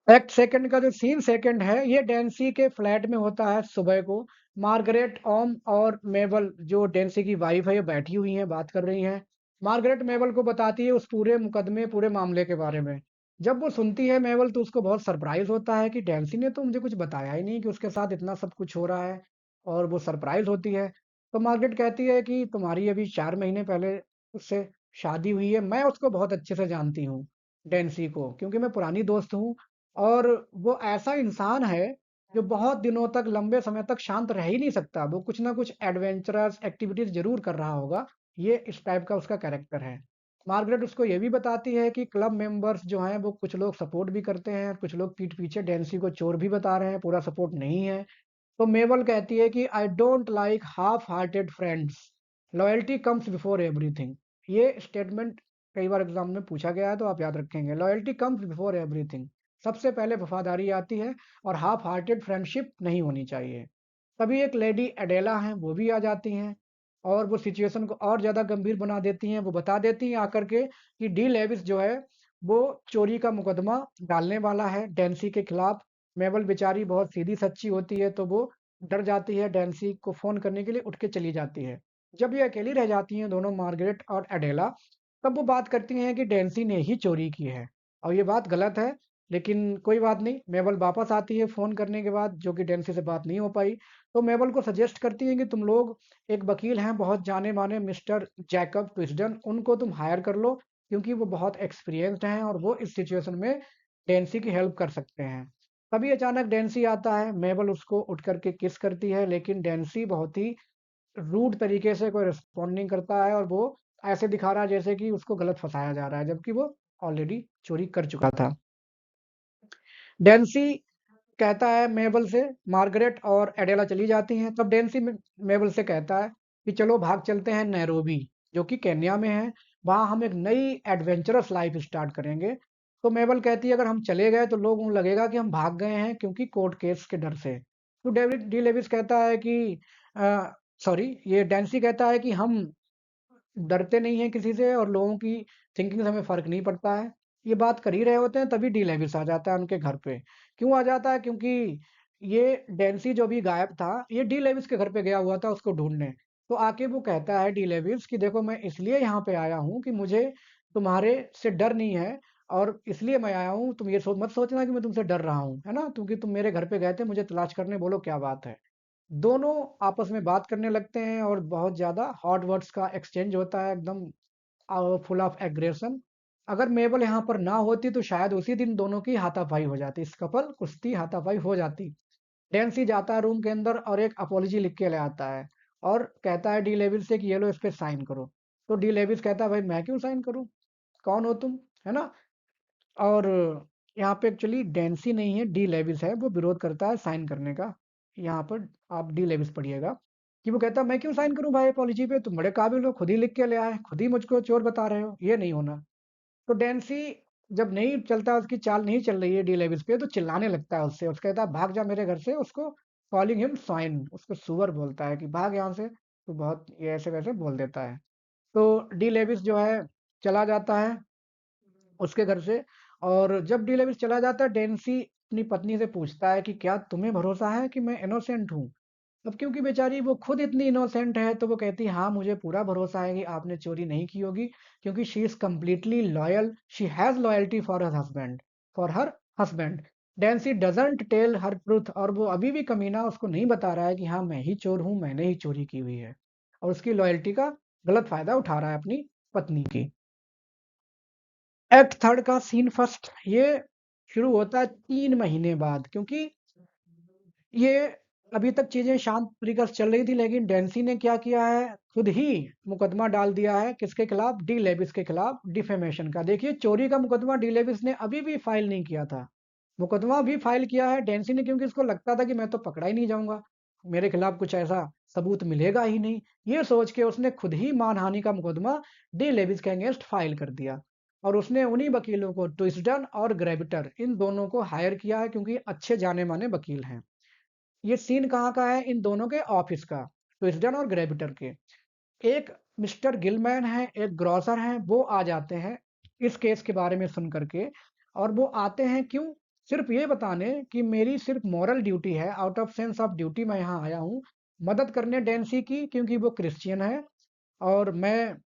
एक्ट सेकंड का जो सीन सेकंड है, ये डेंसी के फ्लैट में होता है सुबह को। मार्गरेट ओम और मेबल, जो डेंसी की वाइफ है, ये बैठी हुई हैं, बात कर रही हैं। मार्गरेट मेबल को बताती है उस पूरे मुकदमे, पूरे मामले के बारे में। जब वो सुनती है मेबल, तो उसको बहुत सरप्राइज होता है कि डेंसी ने तो मुझे कुछ बताया ही नहीं कि उसके साथ इतना सब कुछ हो रहा है, और वो सरप्राइज होती है। तो मार्गरेट कहती है कि तुम्हारी अभी 4 महीने पहले उससे शादी हुई है, मैं उसको बहुत अच्छे से जानती हूँ, डेंसी को, क्योंकि मैं पुरानी दोस्त हूँ। और वो ऐसा इंसान है जो बहुत दिनों तक, लंबे समय तक शांत रह ही नहीं सकता। वो कुछ ना कुछ एडवेंचरस एक्टिविटीज जरूर कर रहा होगा। ये इस टाइप का उसका कैरेक्टर है। मार्गरेट उसको ये भी बताती है कि क्लब मेंबर्स जो हैं, वो कुछ लोग सपोर्ट भी करते हैं, कुछ लोग पीठ पीछे डेंसी को चोर भी बता रहे हैं, पूरा सपोर्ट नहीं है। तो मेबल कहती है कि I don't like half hearted friends, loyalty comes before everything. ये स्टेटमेंट कई बार एग्जाम में पूछा गया है, तो आप याद रखेंगे। लॉयल्टी कम्स बिफोर एवरीथिंग, सबसे पहले वफादारी आती है, और हाफ हार्टेड फ्रेंडशिप नहीं होनी चाहिए। तभी एक लेडी एडेला हैं, वो भी आ जाती हैं, और वो सिचुएशन को और ज़्यादा गंभीर बना देती हैं। वो बता देती हैं आकर के कि डी लेविस जो है, वो चोरी का मुकदमा डालने वाला है डेंसी के खिलाफ। मेबल बेचारी बहुत सीधी सच्ची होती है, तो वो डर जाती है, डेंसी को फ़ोन करने के लिए उठ के चली जाती है। जब ये अकेली रह जाती हैं दोनों, मार्गरेट और एडेला, तब वो बात करती हैं कि डेंसी ने ही चोरी की है, और ये बात गलत है। लेकिन कोई बात नहीं, मेबल वापस आती है फ़ोन करने के बाद, जो कि डेंसी से बात नहीं हो पाई। तो मेबल को सजेस्ट करती हैं कि तुम लोग, एक वकील हैं बहुत जाने-माने, मिस्टर जैकब ट्विस्डन, उनको तुम हायर कर लो, क्योंकि वो बहुत एक्सपीरियंस्ड हैं और वो इस सिचुएशन में डेंसी की हेल्प कर सकते हैं। तभी अचानक डेंसी आता है, मेबल उसको उठ कर के किस करती है, लेकिन डेंसी बहुत ही रूड तरीके से कोई रिस्पॉन्ड नहीं करता है, और वो ऐसे दिखा रहा है जैसे कि उसको गलत फँसाया जा रहा है, जबकि वो ऑलरेडी चोरी कर चुका था। डेंसी कहता है मेबल से, मार्गरेट और एडेला चली जाती हैं। तब डेंसी मेबल से कहता है कि चलो भाग चलते हैं नैरोबी, जो कि केन्या में है। वहाँ हम एक नई एडवेंचरस लाइफ स्टार्ट करेंगे। तो मेबल कहती है अगर हम चले गए तो लोगों को लगेगा कि हम भाग गए हैं, क्योंकि कोर्ट केस के डर से। तो डेविड डी लेविस कहता है कि सॉरी, ये डेंसी कहता है कि हम डरते नहीं हैं किसी से, और लोगों की थिंकिंग से हमें फ़र्क नहीं पड़ता है। ये बात कर ही रहे होते हैं, तभी डी लेविस आ जाता है उनके घर पे। क्यों आ जाता है? क्योंकि ये डेंसी जो भी गायब था, ये डी लेविस के घर पे गया हुआ था उसको ढूँढने। तो आके वो कहता है डी लेविस कि देखो, मैं इसलिए यहाँ पे आया हूँ कि मुझे तुम्हारे से डर नहीं है, और इसलिए मैं आया हूँ, तुम ये मत सोचना कि मैं तुमसे डर रहा हूँ, है ना? क्योंकि तुम मेरे घर पे गए थे मुझे तलाश करने, बोलो क्या बात है? दोनों आपस में बात करने लगते हैं, और बहुत ज़्यादा हॉट वर्ड्स का एक्सचेंज होता है, एकदम फुल ऑफ एग्रेशन। अगर मेबल यहाँ पर ना होती, तो शायद उसी दिन दोनों की हाथापाई हो जाती, इस कपल कुश्ती हाथापाई हो जाती। डेंसी जाता है रूम के अंदर और एक अपॉलजी लिख के ले आता है, और कहता है डी लेविस से कि ये लो, इस पे साइन करो। तो डी लेविस कहता है भाई मैं क्यों साइन करूं, कौन हो तुम, है ना? और यहाँ पे एक्चुअली डेंसी नहीं है, डी लेविस है, वो विरोध करता है साइन करने का। यहाँ पर आप डी लेविस पढ़िएगा कि वो कहता है मैं क्यों साइन करूं भाई अपॉलजी पे, तुम बड़े काबिल हो, खुद ही लिख के ले आए, खुद ही मुझको चोर बता रहे हो, ये नहीं होना। तो डेंसी जब नहीं चलता, उसकी चाल नहीं चल रही है डी लेविस पे, तो चिल्लाने लगता है उससे, उसको कहता है भाग जा मेरे घर से, उसको कॉलिंग हिम स्वाइन, उसको सुअर बोलता है कि भाग यहाँ से, तो बहुत ये ऐसे वैसे बोल देता है। तो डी लेविस जो है चला जाता है उसके घर से। और जब डी लेविस चला जाता है, डेंसी अपनी पत्नी से पूछता है कि क्या तुम्हें भरोसा है कि मैं इनोसेंट हूँ? अब क्योंकि बेचारी वो खुद इतनी इनोसेंट है, तो वो कहती है हाँ, मुझे पूरा भरोसा है कि आपने चोरी नहीं की होगी, क्योंकि she is completely loyal, she has loyalty for her husband. Dancy doesn't tell her truth, और वो अभी भी कमीना उसको नहीं बता रहा है कि हाँ, मैं ही चोर हूँ, मैंने ही चोरी की हुई है, और उसकी लॉयल्टी का गलत फायदा उठा रहा है अपनी पत्नी की। एक्ट थर्ड का सीन फर्स्ट, ये शुरू होता है 3 महीने बाद, क्योंकि ये अभी तक चीजें शांत तरीके से चल रही थी, लेकिन डेंसी ने क्या किया है, खुद ही मुकदमा डाल दिया है, किसके खिलाफ? डी लेविस के खिलाफ, डिफेमेशन का। देखिए, चोरी का मुकदमा डी लेविस ने अभी भी फाइल नहीं किया था, मुकदमा भी फाइल किया है डेंसी ने, क्योंकि उसको लगता था कि मैं तो पकड़ा ही नहीं जाऊंगा, मेरे खिलाफ कुछ ऐसा सबूत मिलेगा ही नहीं। ये सोच के उसने खुद ही मानहानि का मुकदमा डी लेविस के अगेंस्ट फाइल कर दिया, और उसने उन्हीं वकीलों को, ट्विस्टन और ग्रेविटर, इन दोनों को हायर किया है, क्योंकि अच्छे जाने माने वकील हैं। ये सीन कहाँ का है? इन दोनों के ऑफिस का, ट्विस्टन और ग्रेविटर के। एक मिस्टर गिलमैन है, एक ग्रॉसर हैं, वो आ जाते हैं इस केस के बारे में सुन करके। और वो आते हैं क्यों? सिर्फ ये बताने कि मेरी सिर्फ मॉरल ड्यूटी है, out of sense of duty मैं यहाँ आया हूँ मदद करने डैन्सी की, क्योंकि वो क्रिश्चियन है और मैं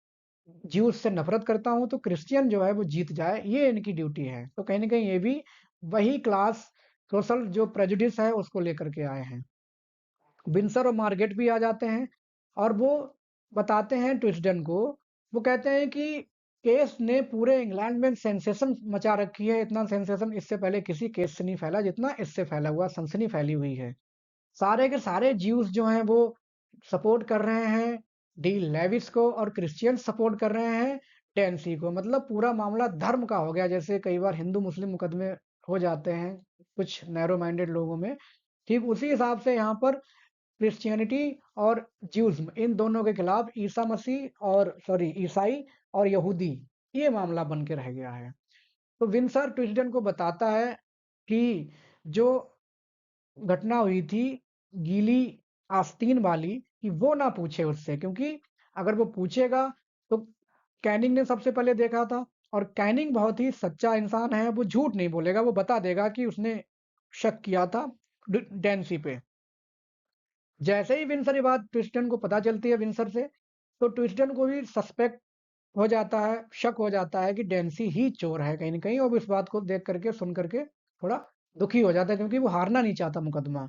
ज्यूस से नफरत करता हूँ, तो क्रिश्चियन जो है वो जीत जाए, ये इनकी ड्यूटी है। तो कहीं न कहीं ये भी वही क्लास सोशल जो प्रेजुडिस है उसको लेकर के आए हैं। विंसर और मार्गेट भी आ जाते हैं और वो बताते हैं ट्विस्डन को, वो कहते हैं कि केस ने पूरे इंग्लैंड में सेंसेशन मचा रखी है, इतना सेंसेशन इससे पहले किसी केस से नहीं फैला जितना इससे फैला हुआ, सनसनी फैली हुई है। सारे के सारे ज्यूस जो हैं वो सपोर्ट कर रहे हैं डी लेविस को और क्रिश्चियन सपोर्ट कर रहे हैं टेंसी को। मतलब पूरा मामला धर्म का हो गया, जैसे कई बार हिंदू मुस्लिम मुकदमे हो जाते हैं कुछ नैरो माइंडेड लोगों में, ठीक उसी हिसाब से यहाँ पर क्रिश्चियनिटी और ज्यूज़ इन दोनों के खिलाफ ईसा मसीह और सॉरी ईसाई और यहूदी, ये मामला बन के रह गया है। तो विंसर ट्विस्डन को बताता है कि जो घटना हुई थी गीली आस्तीन वाली, कि वो ना पूछे उससे, क्योंकि अगर वो पूछेगा तो कैनिंग ने सबसे पहले देखा था और कैनिंग बहुत ही सच्चा इंसान है, वो झूठ नहीं बोलेगा, वो बता देगा कि उसने शक किया था डेंसी पे। जैसे ही विंसर ये बात ट्विस्टन को पता चलती है विंसर से, तो ट्विस्टन को भी सस्पेक्ट हो जाता है, शक हो जाता है कि डेंसी ही चोर है कहीं न कहीं, और वो इस बात को देख करके, सुन करके थोड़ा दुखी हो जाता है, क्योंकि वो हारना नहीं चाहता मुकदमा।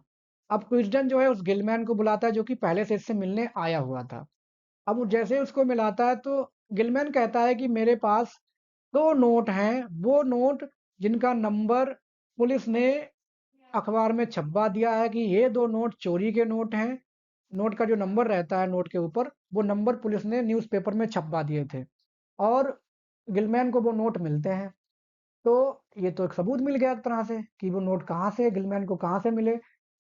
अब ट्विस्टन जो है उस गिलमैन को बुलाता है जो कि पहले से इससे मिलने आया हुआ था। अब वो जैसे ही उसको मिलाता है तो गिलमैन कहता है कि मेरे पास 2 नोट हैं, वो नोट जिनका नंबर पुलिस ने अखबार में छपवा दिया है कि ये 2 नोट चोरी के नोट हैं। नोट का जो नंबर रहता है नोट के ऊपर, वो नंबर पुलिस ने न्यूज़पेपर में छपवा दिए थे और गिलमैन को वो नोट मिलते हैं। तो ये तो एक सबूत मिल गया एक तरह से कि वो नोट कहाँ से गिलमैन को कहाँ से मिले।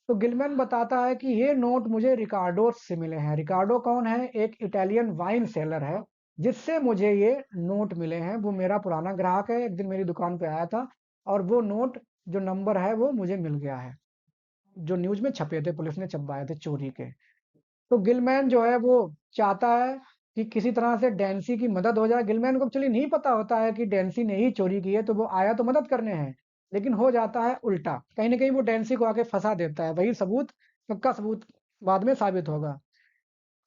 तो गिलमैन बताता है कि ये नोट मुझे रिकार्डो से मिले हैं। रिकार्डो कौन है? एक इटालियन वाइन सेलर है, जिससे मुझे ये नोट मिले हैं। वो मेरा पुराना ग्राहक है, एक दिन मेरी दुकान पे आया था और वो नोट जो नंबर है वो मुझे मिल गया है। जो न्यूज़ में छपे थे, पुलिस ने छपवाए थे चोरी के। तो गिलमैन जो है वो चाहता है कि किसी तरह से डैन्सी की मदद हो जाए। गिलमैन को एक्चुअली नहीं पता होता है कि डैन्सी ने ही चोरी की है, तो वो आया तो मदद करने हैं, लेकिन हो जाता है उल्टा। कहीं न कहीं वो डैन्सी को आके फँसा देता है। वही सबूत, पक्का सबूत बाद में साबित होगा।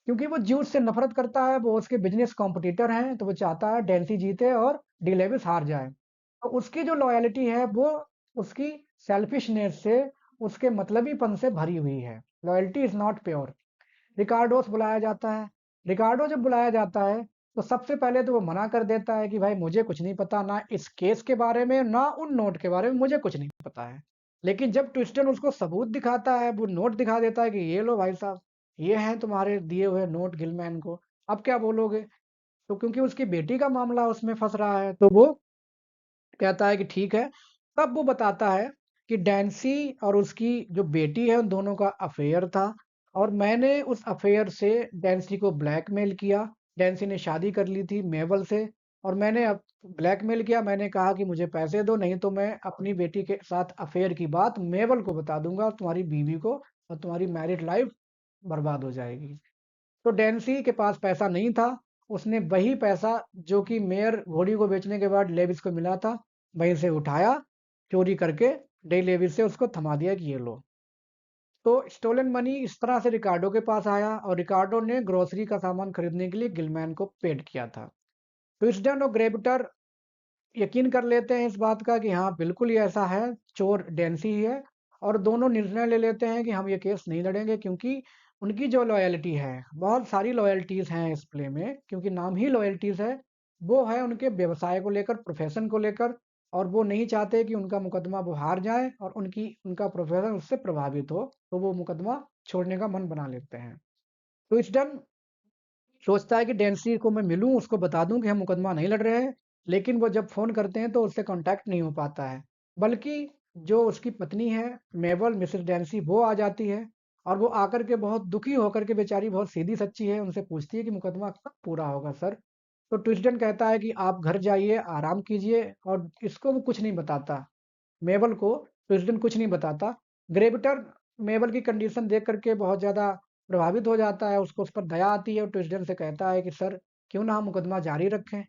क्योंकि वो ज्यूस से नफ़रत करता है, वो उसके बिज़नेस कॉम्पिटिटर हैं, तो वो चाहता है डैन्सी जीते और डी लेविस हार जाए। तो उसकी जो लॉयल्टी है वो उसकी सेल्फिशनेस से, उसके मतलबीपन से भरी हुई है। Loyalty is not pure. Ricardos बुलाया जाता है। रिकार्डो जब बुलाया जाता है, तो सबसे पहले तो वो मना कर देता है कि भाई मुझे कुछ नहीं पता, ना इस केस के बारे में, ना उन नोट के बारे में मुझे कुछ नहीं पता है। लेकिन जब ट्विस्टन उसको सबूत दिखाता है, वो नोट दिखा देता है कि ये लो भाई साहब, ये हैं तुम्हारे दिए हुए नोट गिलमैन को, अब क्या बोलोगे? तो क्योंकि उसकी बेटी का मामला उसमें फँस रहा है, तो वो कहता है कि ठीक है। तब वो बताता है कि डैन्सी और उसकी जो बेटी है उन दोनों का अफ़ेयर था और मैंने उस अफ़ेयर से डैन्सी को ब्लैकमेल किया। डैन्सी ने शादी कर ली थी मेबल से और मैंने अब ब्लैकमेल किया। मैंने कहा कि मुझे पैसे दो, नहीं तो मैं अपनी बेटी के साथ अफ़ेयर की बात मेबल को बता दूँगा और तुम्हारी बीवी को, और तुम्हारी मैरिड लाइफ़ बर्बाद हो जाएगी। तो डैन्सी के पास पैसा नहीं था। उसने वही पैसा जो कि मेयर घोड़ी को बेचने के बाद लेविस को मिला था, वहीं से उठाया, चोरी करके डे लेविस से उसको थमा दिया कि ये लो। तो स्टोलन मनी इस तरह से रिकार्डो के पास आया और रिकार्डो ने ग्रोसरी का सामान खरीदने के लिए गिलमैन को पेड किया था। ट्विस्टन और ग्रेविटर यकीन कर लेते हैं इस बात का कि हाँ, बिल्कुल ये ऐसा है, चोर डैन्सी ही है, और दोनों निर्णय ले लेते हैं कि हम ये केस नहीं लड़ेंगे, क्योंकि उनकी जो लॉयल्टी है, बहुत सारी लॉयल्टीज़ हैं इस प्ले में, क्योंकि नाम ही लॉयल्टीज़ है, वो है उनके व्यवसाय को लेकर, प्रोफ़ेशन को लेकर, और वो नहीं चाहते कि उनका मुकदमा वो हार जाए और उनका प्रोफ़ेशन उससे प्रभावित हो, तो वो मुकदमा छोड़ने का मन बना लेते हैं। तो इट्स डन। सोचता है कि डेंसी को मैं मिलूँ, उसको बता दूँ कि हम मुकदमा नहीं लड़ रहे हैं, लेकिन वो जब फ़ोन करते हैं तो उससे कॉन्टैक्ट नहीं हो पाता है। बल्कि जो उसकी पत्नी है, मेबल, मिसेज़ डेंसी, वो आ जाती है और वो आकर के बहुत दुखी होकर के, बेचारी बहुत सीधी-सच्ची है, उनसे पूछती है कि मुकदमा कब पूरा होगा सर? तो ट्विस्टन कहता है कि आप घर जाइए, आराम कीजिए, और इसको वो कुछ नहीं बताता। मेबल को ट्विस्टन कुछ नहीं बताता। ग्रेविटर मेबल की कंडीशन देख कर के बहुत ज़्यादा प्रभावित हो जाता है, उसको उस पर दया आती है और ट्विस्टन से कहता है कि सर, क्यों ना हम मुकदमा जारी रखें?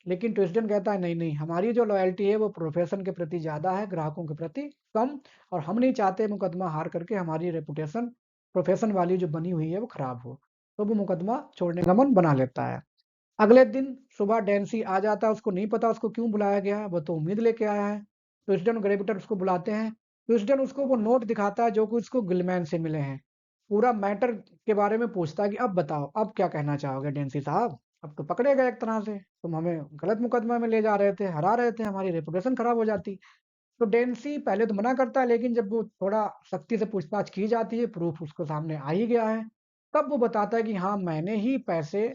लेकिन ट्विस्टन कहता है नहीं नहीं, हमारी जो लॉयल्टी है वो प्रोफेशन के प्रति ज़्यादा है, ग्राहकों के प्रति कम। और हम नहीं चाहते मुकदमा हार करके हमारी रेपुटेशन प्रोफेशन वाली जो बनी हुई है वो खराब हो। तो वो मुकदमा छोड़ने का मन बना लेता है। अगले दिन सुबह डैन्सी आ जाता है, उसको नहीं पता उसको क्यों बुलाया गया है, वो तो उम्मीद लेके आया है। ट्विस्टन और ग्रेविटर उसको बुलाते हैं। ट्विस्टन उसको वो नोट दिखाता है जो कि उसको गिलमैन से मिले हैं। पूरा मैटर के बारे में पूछता है कि अब बताओ, अब क्या कहना चाहोगे डैन्सी साहब? अब तो पकड़े गए एक तरह से, तुम हमें गलत मुकदमा में ले जा रहे थे, हरा रहे थे, हमारी रेपुटेशन खराब हो जाती। तो डेंसी पहले तो मना करता है, लेकिन जब वो थोड़ा सख्ती से पूछताछ की जाती है, प्रूफ उसको सामने आ ही गया है, तब वो बताता है कि हाँ, मैंने ही पैसे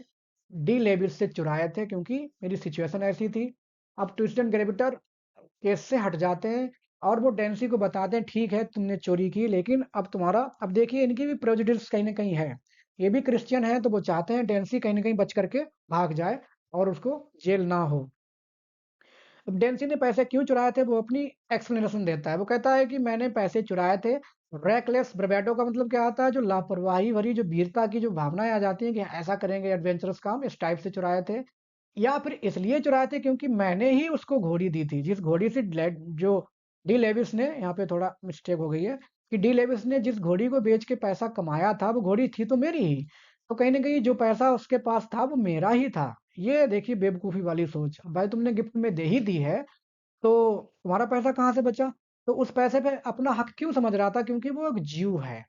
डी लेविस से चुराए थे क्योंकि मेरी सिचुएशन ऐसी थी। अब ट्विस्ट एंड ग्रेविटर केस से हट जाते हैं और वो डेंसी को बताते हैं ठीक है तुमने चोरी की, लेकिन अब तुम्हारा, अब देखिए इनकी भी प्रेजुडिस कहीं ना कहीं है। ये भी क्रिश्चियन है तो वो चाहते हैं डेंसी कहीं ना कहीं बच करके भाग जाए और उसको जेल ना हो। अब डेंसी ने पैसे क्यों चुराए थे वो अपनी एक्सप्लेनेशन देता है। वो कहता है कि मैंने पैसे चुराए थे। रैकलेस ब्रेवेटो का मतलब क्या आता है? जो लापरवाही भरी, जो वीरता की जो भावनाएं आ जाती हैं कि ऐसा करेंगे एडवेंचरस काम, इस टाइप से चुराए थे। या फिर इसलिए चुराए थे क्योंकि मैंने ही उसको घोड़ी दी थी, जिस घोड़ी से जो डी लेविस ने, यहाँ पे थोड़ा मिस्टेक हो गई है, कि डी लेविस ने जिस घोड़ी को बेच के पैसा कमाया था वो घोड़ी थी तो मेरी ही। तो कहीं ना कहीं जो पैसा उसके पास था वो मेरा ही था। ये देखिए बेवकूफ़ी वाली सोच। भाई तुमने गिफ्ट में दे ही दी है, तो तुम्हारा पैसा कहाँ से बचा? तो उस पैसे पे अपना हक क्यों समझ रहा था? क्योंकि वो एक ज्यू है।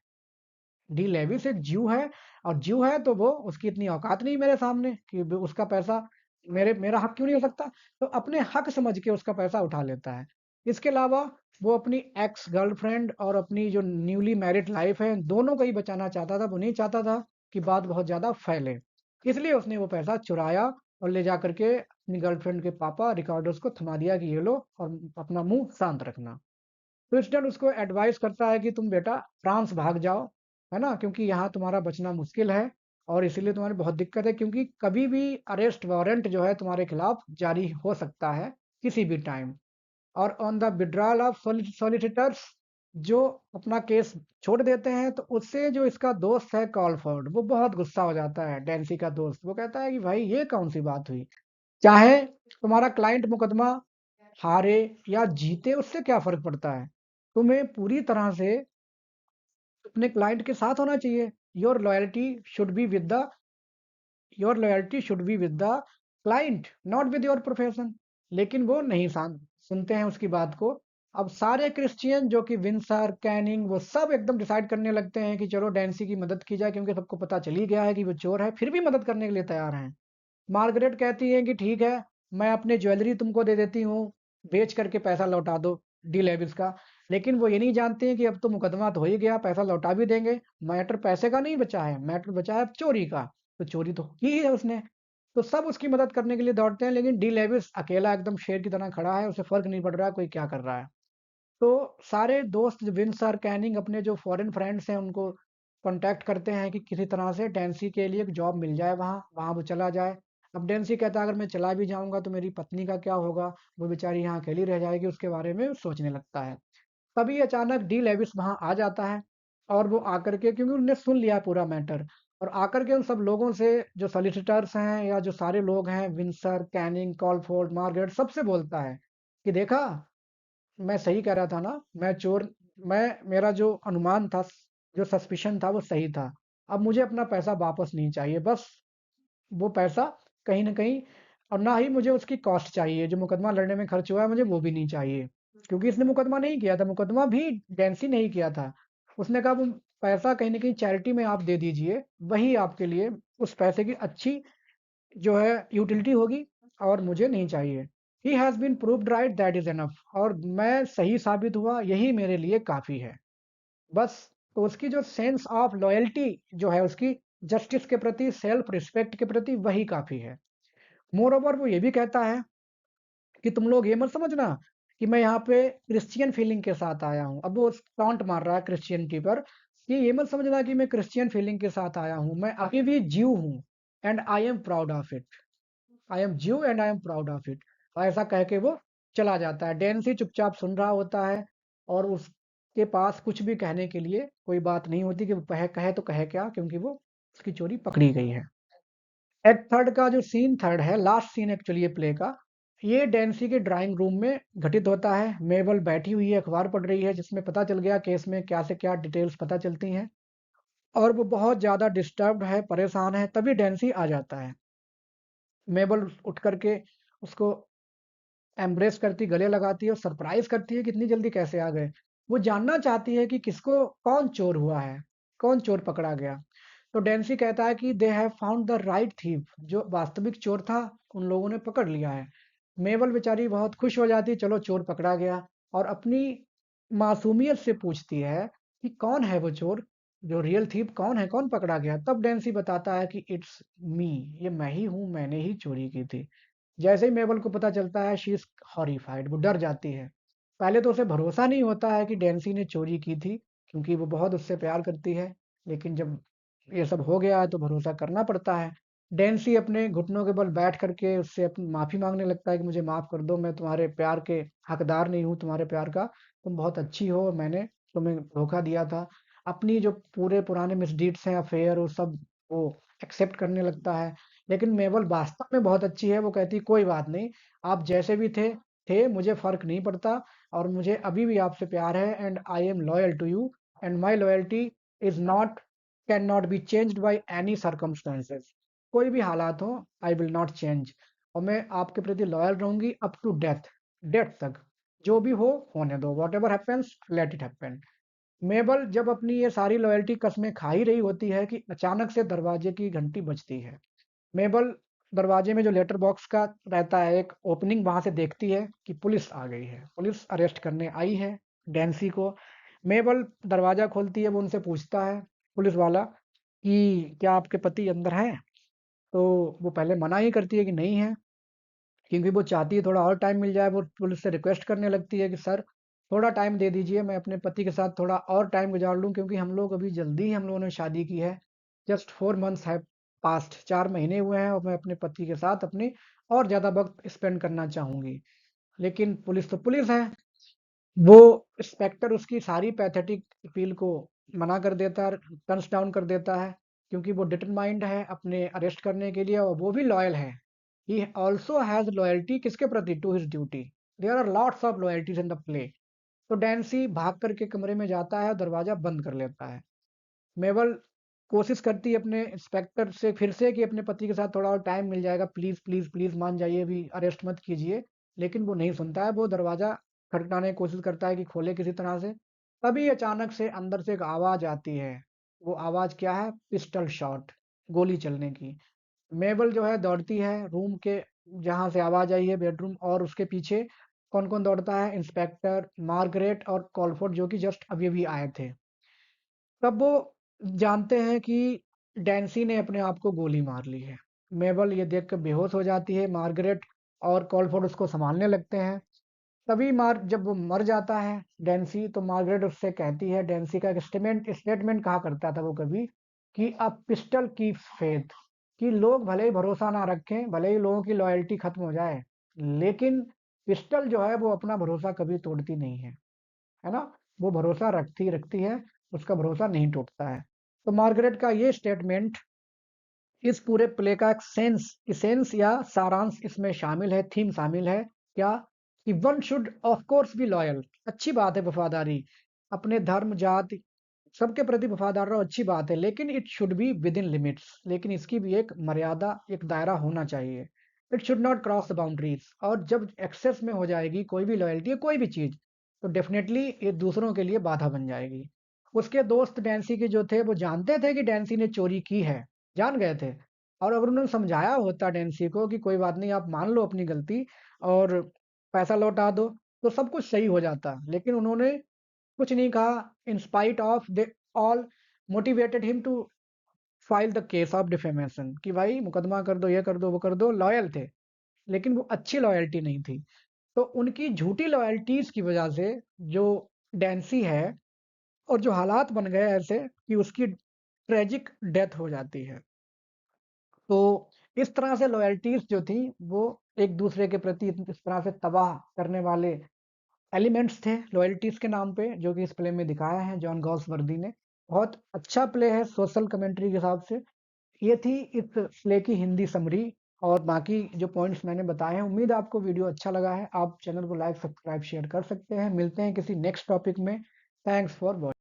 डी लेविस एक ज्यू है, और ज्यू है तो वो, उसकी इतनी औकात नहीं मेरे सामने कि उसका पैसा मेरा हक क्यों नहीं हो सकता? तो अपने हक समझ के उसका पैसा उठा लेता है। इसके अलावा वो अपनी एक्स गर्लफ्रेंड और अपनी जो न्यूली मैरिड लाइफ है, दोनों को ही बचाना चाहता था। वो नहीं चाहता था कि बात बहुत ज़्यादा फैले। इसलिए उसने वो पैसा चुराया और ले जा करके अपनी गर्लफ्रेंड के पापा रिकार्डोस को थमा दिया कि ये लो और अपना मुंह शांत रखना। क्रिस्टियन उसको एडवाइस करता है कि तुम बेटा फ्रांस भाग जाओ, है ना, क्योंकि यहाँ तुम्हारा बचना मुश्किल है और इसीलिए तुम्हारी बहुत दिक्कत है, क्योंकि कभी भी अरेस्ट वारंट जो है तुम्हारे खिलाफ जारी हो सकता है किसी भी टाइम। और on the withdrawal of solicitors, जो अपना केस छोड़ देते हैं, तो उससे जो इसका दोस्त है कॉलफोर्ड, वो बहुत गुस्सा हो जाता है। डेंसी का दोस्त, वो कहता है कि भाई ये कौन सी बात हुई? चाहे तुम्हारा क्लाइंट मुकदमा हारे या जीते, उससे क्या फर्क पड़ता है? तुम्हें पूरी तरह से अपने क्लाइंट के साथ होना चाहिए। Your loyalty should be with the your loyalty should be with the client, not with your profession. लेकिन वो नहीं सुनते हैं उसकी बात को। अब सारे क्रिश्चियन जो कि विंसर कैनिंग, वो सब एकदम डिसाइड करने लगते हैं कि चलो डैन्सी की मदद की जाए, क्योंकि सबको पता चल ही गया है कि वो चोर है, फिर भी मदद करने के लिए तैयार हैं। मार्गरेट कहती है कि ठीक है, मैं अपनी ज्वेलरी तुमको दे देती हूँ, बेच करके पैसा लौटा दो डी लेविस का। लेकिन वो ये नहीं जानते हैं कि अब तो मुकदमा तो हो ही गया, पैसा लौटा भी देंगे। मैटर पैसे का नहीं बचा है, मैटर बचा है चोरी का। तो चोरी तो की ही है उसने। तो सब उसकी मदद करने के लिए दौड़ते हैं, लेकिन डी लेविस अकेला एकदम शेर की तरह खड़ा है, उसे फर्क नहीं पड़ रहा कोई क्या कर रहा है। तो सारे दोस्त विंस और कैनिंग अपने जो फॉरेन फ्रेंड्स हैं उनको कांटेक्ट करते हैं कि किसी तरह से डेंसी के लिए एक जॉब मिल जाए, वहाँ वहाँ वो चला जाए। अब डेंसी कहता है अगर मैं चला भी जाऊंगा तो मेरी पत्नी का क्या होगा? वो बेचारी यहाँ अकेली रह जाएगी, उसके बारे में सोचने लगता है। तभी अचानक डी लेविस वहाँ आ जाता है, और वो आकर के, क्योंकि उनने सुन लिया पूरा मैटर, और आकर के उन सब लोगों से, जो सॉलिसिटर्स हैं या जो सारे लोग हैं, विंसर कैनिंग कॉलफोर्ड मार्गरेट, सबसे बोलता है कि देखा, मैं सही कह रहा था ना, मैं चोर, मैं, मेरा जो अनुमान था, जो सस्पिशन था वो सही था। अब मुझे अपना पैसा वापस नहीं चाहिए, बस वो पैसा कहीं न कहीं, और ना ही मुझे उसकी कॉस्ट चाहिए, जो मुकदमा लड़ने में खर्च हुआ है मुझे वो भी नहीं चाहिए। क्योंकि इसने मुकदमा नहीं किया था, मुकदमा भी डेंसी नहीं किया था। उसने कहा वो पैसा कहीं न कहीं चैरिटी में आप दे दीजिए, वही आपके लिए उस पैसे की अच्छी जो है यूटिलिटी होगी, और मुझे नहीं चाहिए। He has been proved right, that is enough. और मैं सही साबित हुआ, यही मेरे लिए काफ़ी है। बस। तो उसकी जो सेंस ऑफ लॉयल्टी जो है उसकी, जस्टिस के प्रति, सेल्फ रिस्पेक्ट के प्रति, वही काफ़ी है। मोर ओवर वो ये भी कहता है कि तुम लोग ये मत समझना कि मैं यहाँ पे क्रिश्चियन फीलिंग के साथ आया हूँ। अब वो टॉन्ट मार रहा है क्रिश्चियनिटी पर, कि ये मत समझना कि मैं क्रिश्चियन फीलिंग के साथ आया हूँ, मैं अभी भी ज्यू हूँ, and I am proud of it. I am Jew and I am proud of it. ऐसा कह के वो चला जाता है। डेंसी चुपचाप सुन रहा होता है, और उसके पास कुछ भी कहने के लिए कोई बात नहीं होती कि वो कहे कहे तो कहे क्या, क्योंकि वो उसकी चोरी पकड़ी गई है। एक्ट थर्ड का जो सीन थर्ड है, लास्ट सीन एक्चुअली ये प्ले का, ये डेंसी के ड्राइंग रूम में घटित होता है। मेबल बैठी हुई है, अखबार पढ़ रही है, जिसमें पता चल गया केस में क्या से क्या डिटेल्स पता चलती हैं, और वो बहुत ज़्यादा डिस्टर्ब्ड है, परेशान है। तभी डेंसी आ जाता है। मेबल उठ करके उसको एम्ब्रेस करती, गले लगाती है और सरप्राइज करती है कि इतनी जल्दी कैसे आ गए। वो जानना चाहती है कि किसको, कौन चोर हुआ है, कौन चोर पकड़ा गया। तो डेंसी कहता है कि they have found the right thief, जो वास्तविक चोर था उन लोगों ने पकड़ लिया है। मेबल बेचारी बहुत खुश हो जाती है, चलो चोर पकड़ा गया, और अपनी मासूमियत से पूछती है कि कौन है वो चोर, जो रियल थीव कौन है, कौन पकड़ा गया। तब डेंसी बताता है कि इट्स मी, ये मैं ही हूँ, मैंने ही चोरी की थी। जैसे ही मेबल को पता चलता है, शी इज हॉरिफाइड, वो डर जाती है। पहले तो उसे भरोसा नहीं होता है कि डेंसी ने चोरी की थी, क्योंकि वो बहुत उससे प्यार करती है। लेकिन जब ये सब हो गया है तो भरोसा करना पड़ता है। डेंसी अपने घुटनों के बल बैठ करके उससे अपनी माफी मांगने लगता है कि मुझे माफ कर दो, मैं तुम्हारे प्यार के हकदार नहीं हूँ, तुम्हारे प्यार का। तुम बहुत अच्छी हो, मैंने तुम्हें धोखा दिया था। अपनी जो पूरे पुराने मिसडीड्स हैं, अफेयर, वो सब वो एक्सेप्ट करने लगता है। लेकिन मेबल वास्तव में बहुत अच्छी है। वो कहती है कोई बात नहीं, आप जैसे भी थे मुझे फर्क नहीं पड़ता, और मुझे अभी भी आपसे प्यार है, and I am loyal to you, and my loyalty is not, can not be changed by any circumstances. कोई भी हालात हो, आई विल नॉट चेंज, और मैं आपके प्रति लॉयल रहूंगी अप टू डेथ, डेथ तक। जो भी हो होने दो, whatever happens let it happen. Mabel जब अपनी ये सारी लॉयल्टी कस्में खा ही रही होती है कि अचानक से दरवाजे की घंटी बजती है। मेबल दरवाजे में जो लेटर बॉक्स का रहता है एक ओपनिंग, वहां से देखती है कि पुलिस आ गई है, पुलिस अरेस्ट करने आई है डेंसी को। मेबल दरवाजा खोलती है, वो उनसे पूछता है, पुलिस वाला, कि क्या आपके पति अंदर हैं। तो वो पहले मना ही करती है कि नहीं है, क्योंकि वो चाहती है थोड़ा और टाइम मिल जाए। वो पुलिस से रिक्वेस्ट करने लगती है कि सर, थोड़ा टाइम दे दीजिए, मैं अपने पति के साथ थोड़ा और टाइम गुजार लूं, क्योंकि हम लोग अभी जल्दी ही हम लोगों ने शादी की है। जस्ट 4 मंथ्स है पास्ट, 4 महीने हुए हैं, और मैं अपने पति के साथ अपनी और ज़्यादा वक्त स्पेंड करना चाहूंगी। लेकिन पुलिस तो पुलिस है। वो इंस्पेक्टर उसकी सारी पैथेटिक अपील को मना कर देता है, टर्न्स डाउन कर देता है, क्योंकि वो डिटरमाइंड है अपने अरेस्ट करने के लिए, और वो भी लॉयल है। ही ऑल्सो हैज लॉयल्टी, किसके प्रति, to his duty. There are lots of loyalties in the play. तो डैन्सी भाग करके कमरे में जाता है और दरवाजा बंद कर लेता है। मेबल कोशिश करती है अपने इंस्पेक्टर से फिर से कि अपने पति के साथ थोड़ा और टाइम मिल जाएगा, प्लीज प्लीज प्लीज मान जाइए, अभी अरेस्ट मत कीजिए। लेकिन वो नहीं सुनता है, वो दरवाजा खटखटाने की कोशिश करता है कि खोले किसी तरह से। तभी अचानक से अंदर से एक आवाज आती है। वो आवाज क्या है, पिस्टल शॉट, गोली चलने की। मेबल जो है दौड़ती है रूम के जहां से आवाज आई है, बेडरूम, और उसके पीछे कौन कौन दौड़ता है, इंस्पेक्टर, मार्गरेट और कॉलफोर्ड, जो कि जस्ट अभी अभी आए थे। तब वो जानते हैं कि डैन्सी ने अपने आप को गोली मार ली है। मेबल ये देख कर बेहोश हो जाती है। मार्गरेट और कॉलफोर्ड उसको संभालने लगते हैं। तभी जब वो मर जाता है डैन्सी, तो मार्गरेट उससे कहती है, डैन्सी का एक स्टेटमेंट कहा करता था वो कभी, कि अ पिस्टल कीप्स फेथ, कि लोग भले ही भरोसा ना रखें, भले ही लोगों की लॉयल्टी खत्म हो जाए, लेकिन पिस्टल जो है वो अपना भरोसा कभी तोड़ती नहीं है ना। वो भरोसा रखती रखती है, उसका भरोसा नहीं टूटता है। तो मार्गरेट का ये स्टेटमेंट इस पूरे प्ले का एक सेंस या सारांश इसमें शामिल है, थीम शामिल है। क्या, कि one should of course be loyal, अच्छी बात है वफादारी, अपने धर्म जाति सबके प्रति वफादार रहो, अच्छी बात है, लेकिन it should be with in limits, लेकिन इसकी भी एक मर्यादा, एक दायरा होना चाहिए। It should not cross the boundaries, और जब एक्सेस में हो जाएगी कोई भी लॉयल्टी, कोई भी चीज, तो डेफिनेटली ये दूसरों के लिए बाधा बन जाएगी। उसके दोस्त डैन्सी के जो थे, वो जानते थे कि डैन्सी ने चोरी की है, जान गए थे। और अगर उन्होंने समझाया होता डैन्सी को कि कोई बात नहीं, आप मान लो अपनी गलती और पैसा लौटा दो, तो सब कुछ सही हो जाता। लेकिन उन्होंने कुछ नहीं कहा। In spite of they all motivated him to file the case of defamation, कि भाई मुकदमा कर दो, ये कर दो, वो कर दो, लॉयल थे। लेकिन वो अच्छी लॉयल्टी नहीं थी। तो उनकी झूठी लॉयल्टीज की वजह से जो डैन्सी है, और जो हालात बन गए ऐसे कि उसकी ट्रेजिक डेथ हो जाती है। तो इस तरह से लॉयल्टीज जो थी, वो एक दूसरे के प्रति इस तरह से तबाह करने वाले एलिमेंट्स थे लॉयल्टीज के नाम पे, जो कि इस प्ले में दिखाया है जॉन गॉल्सवर्दी ने। बहुत अच्छा प्ले है सोशल कमेंट्री के हिसाब से। ये थी इस प्ले की हिंदी समरी और बाकी जो पॉइंट्स मैंने बताए हैं। उम्मीद है आपको वीडियो अच्छा लगा है। आप चैनल को लाइक, सब्सक्राइब, शेयर कर सकते हैं। मिलते हैं किसी नेक्स्ट टॉपिक में। Thanks for watching.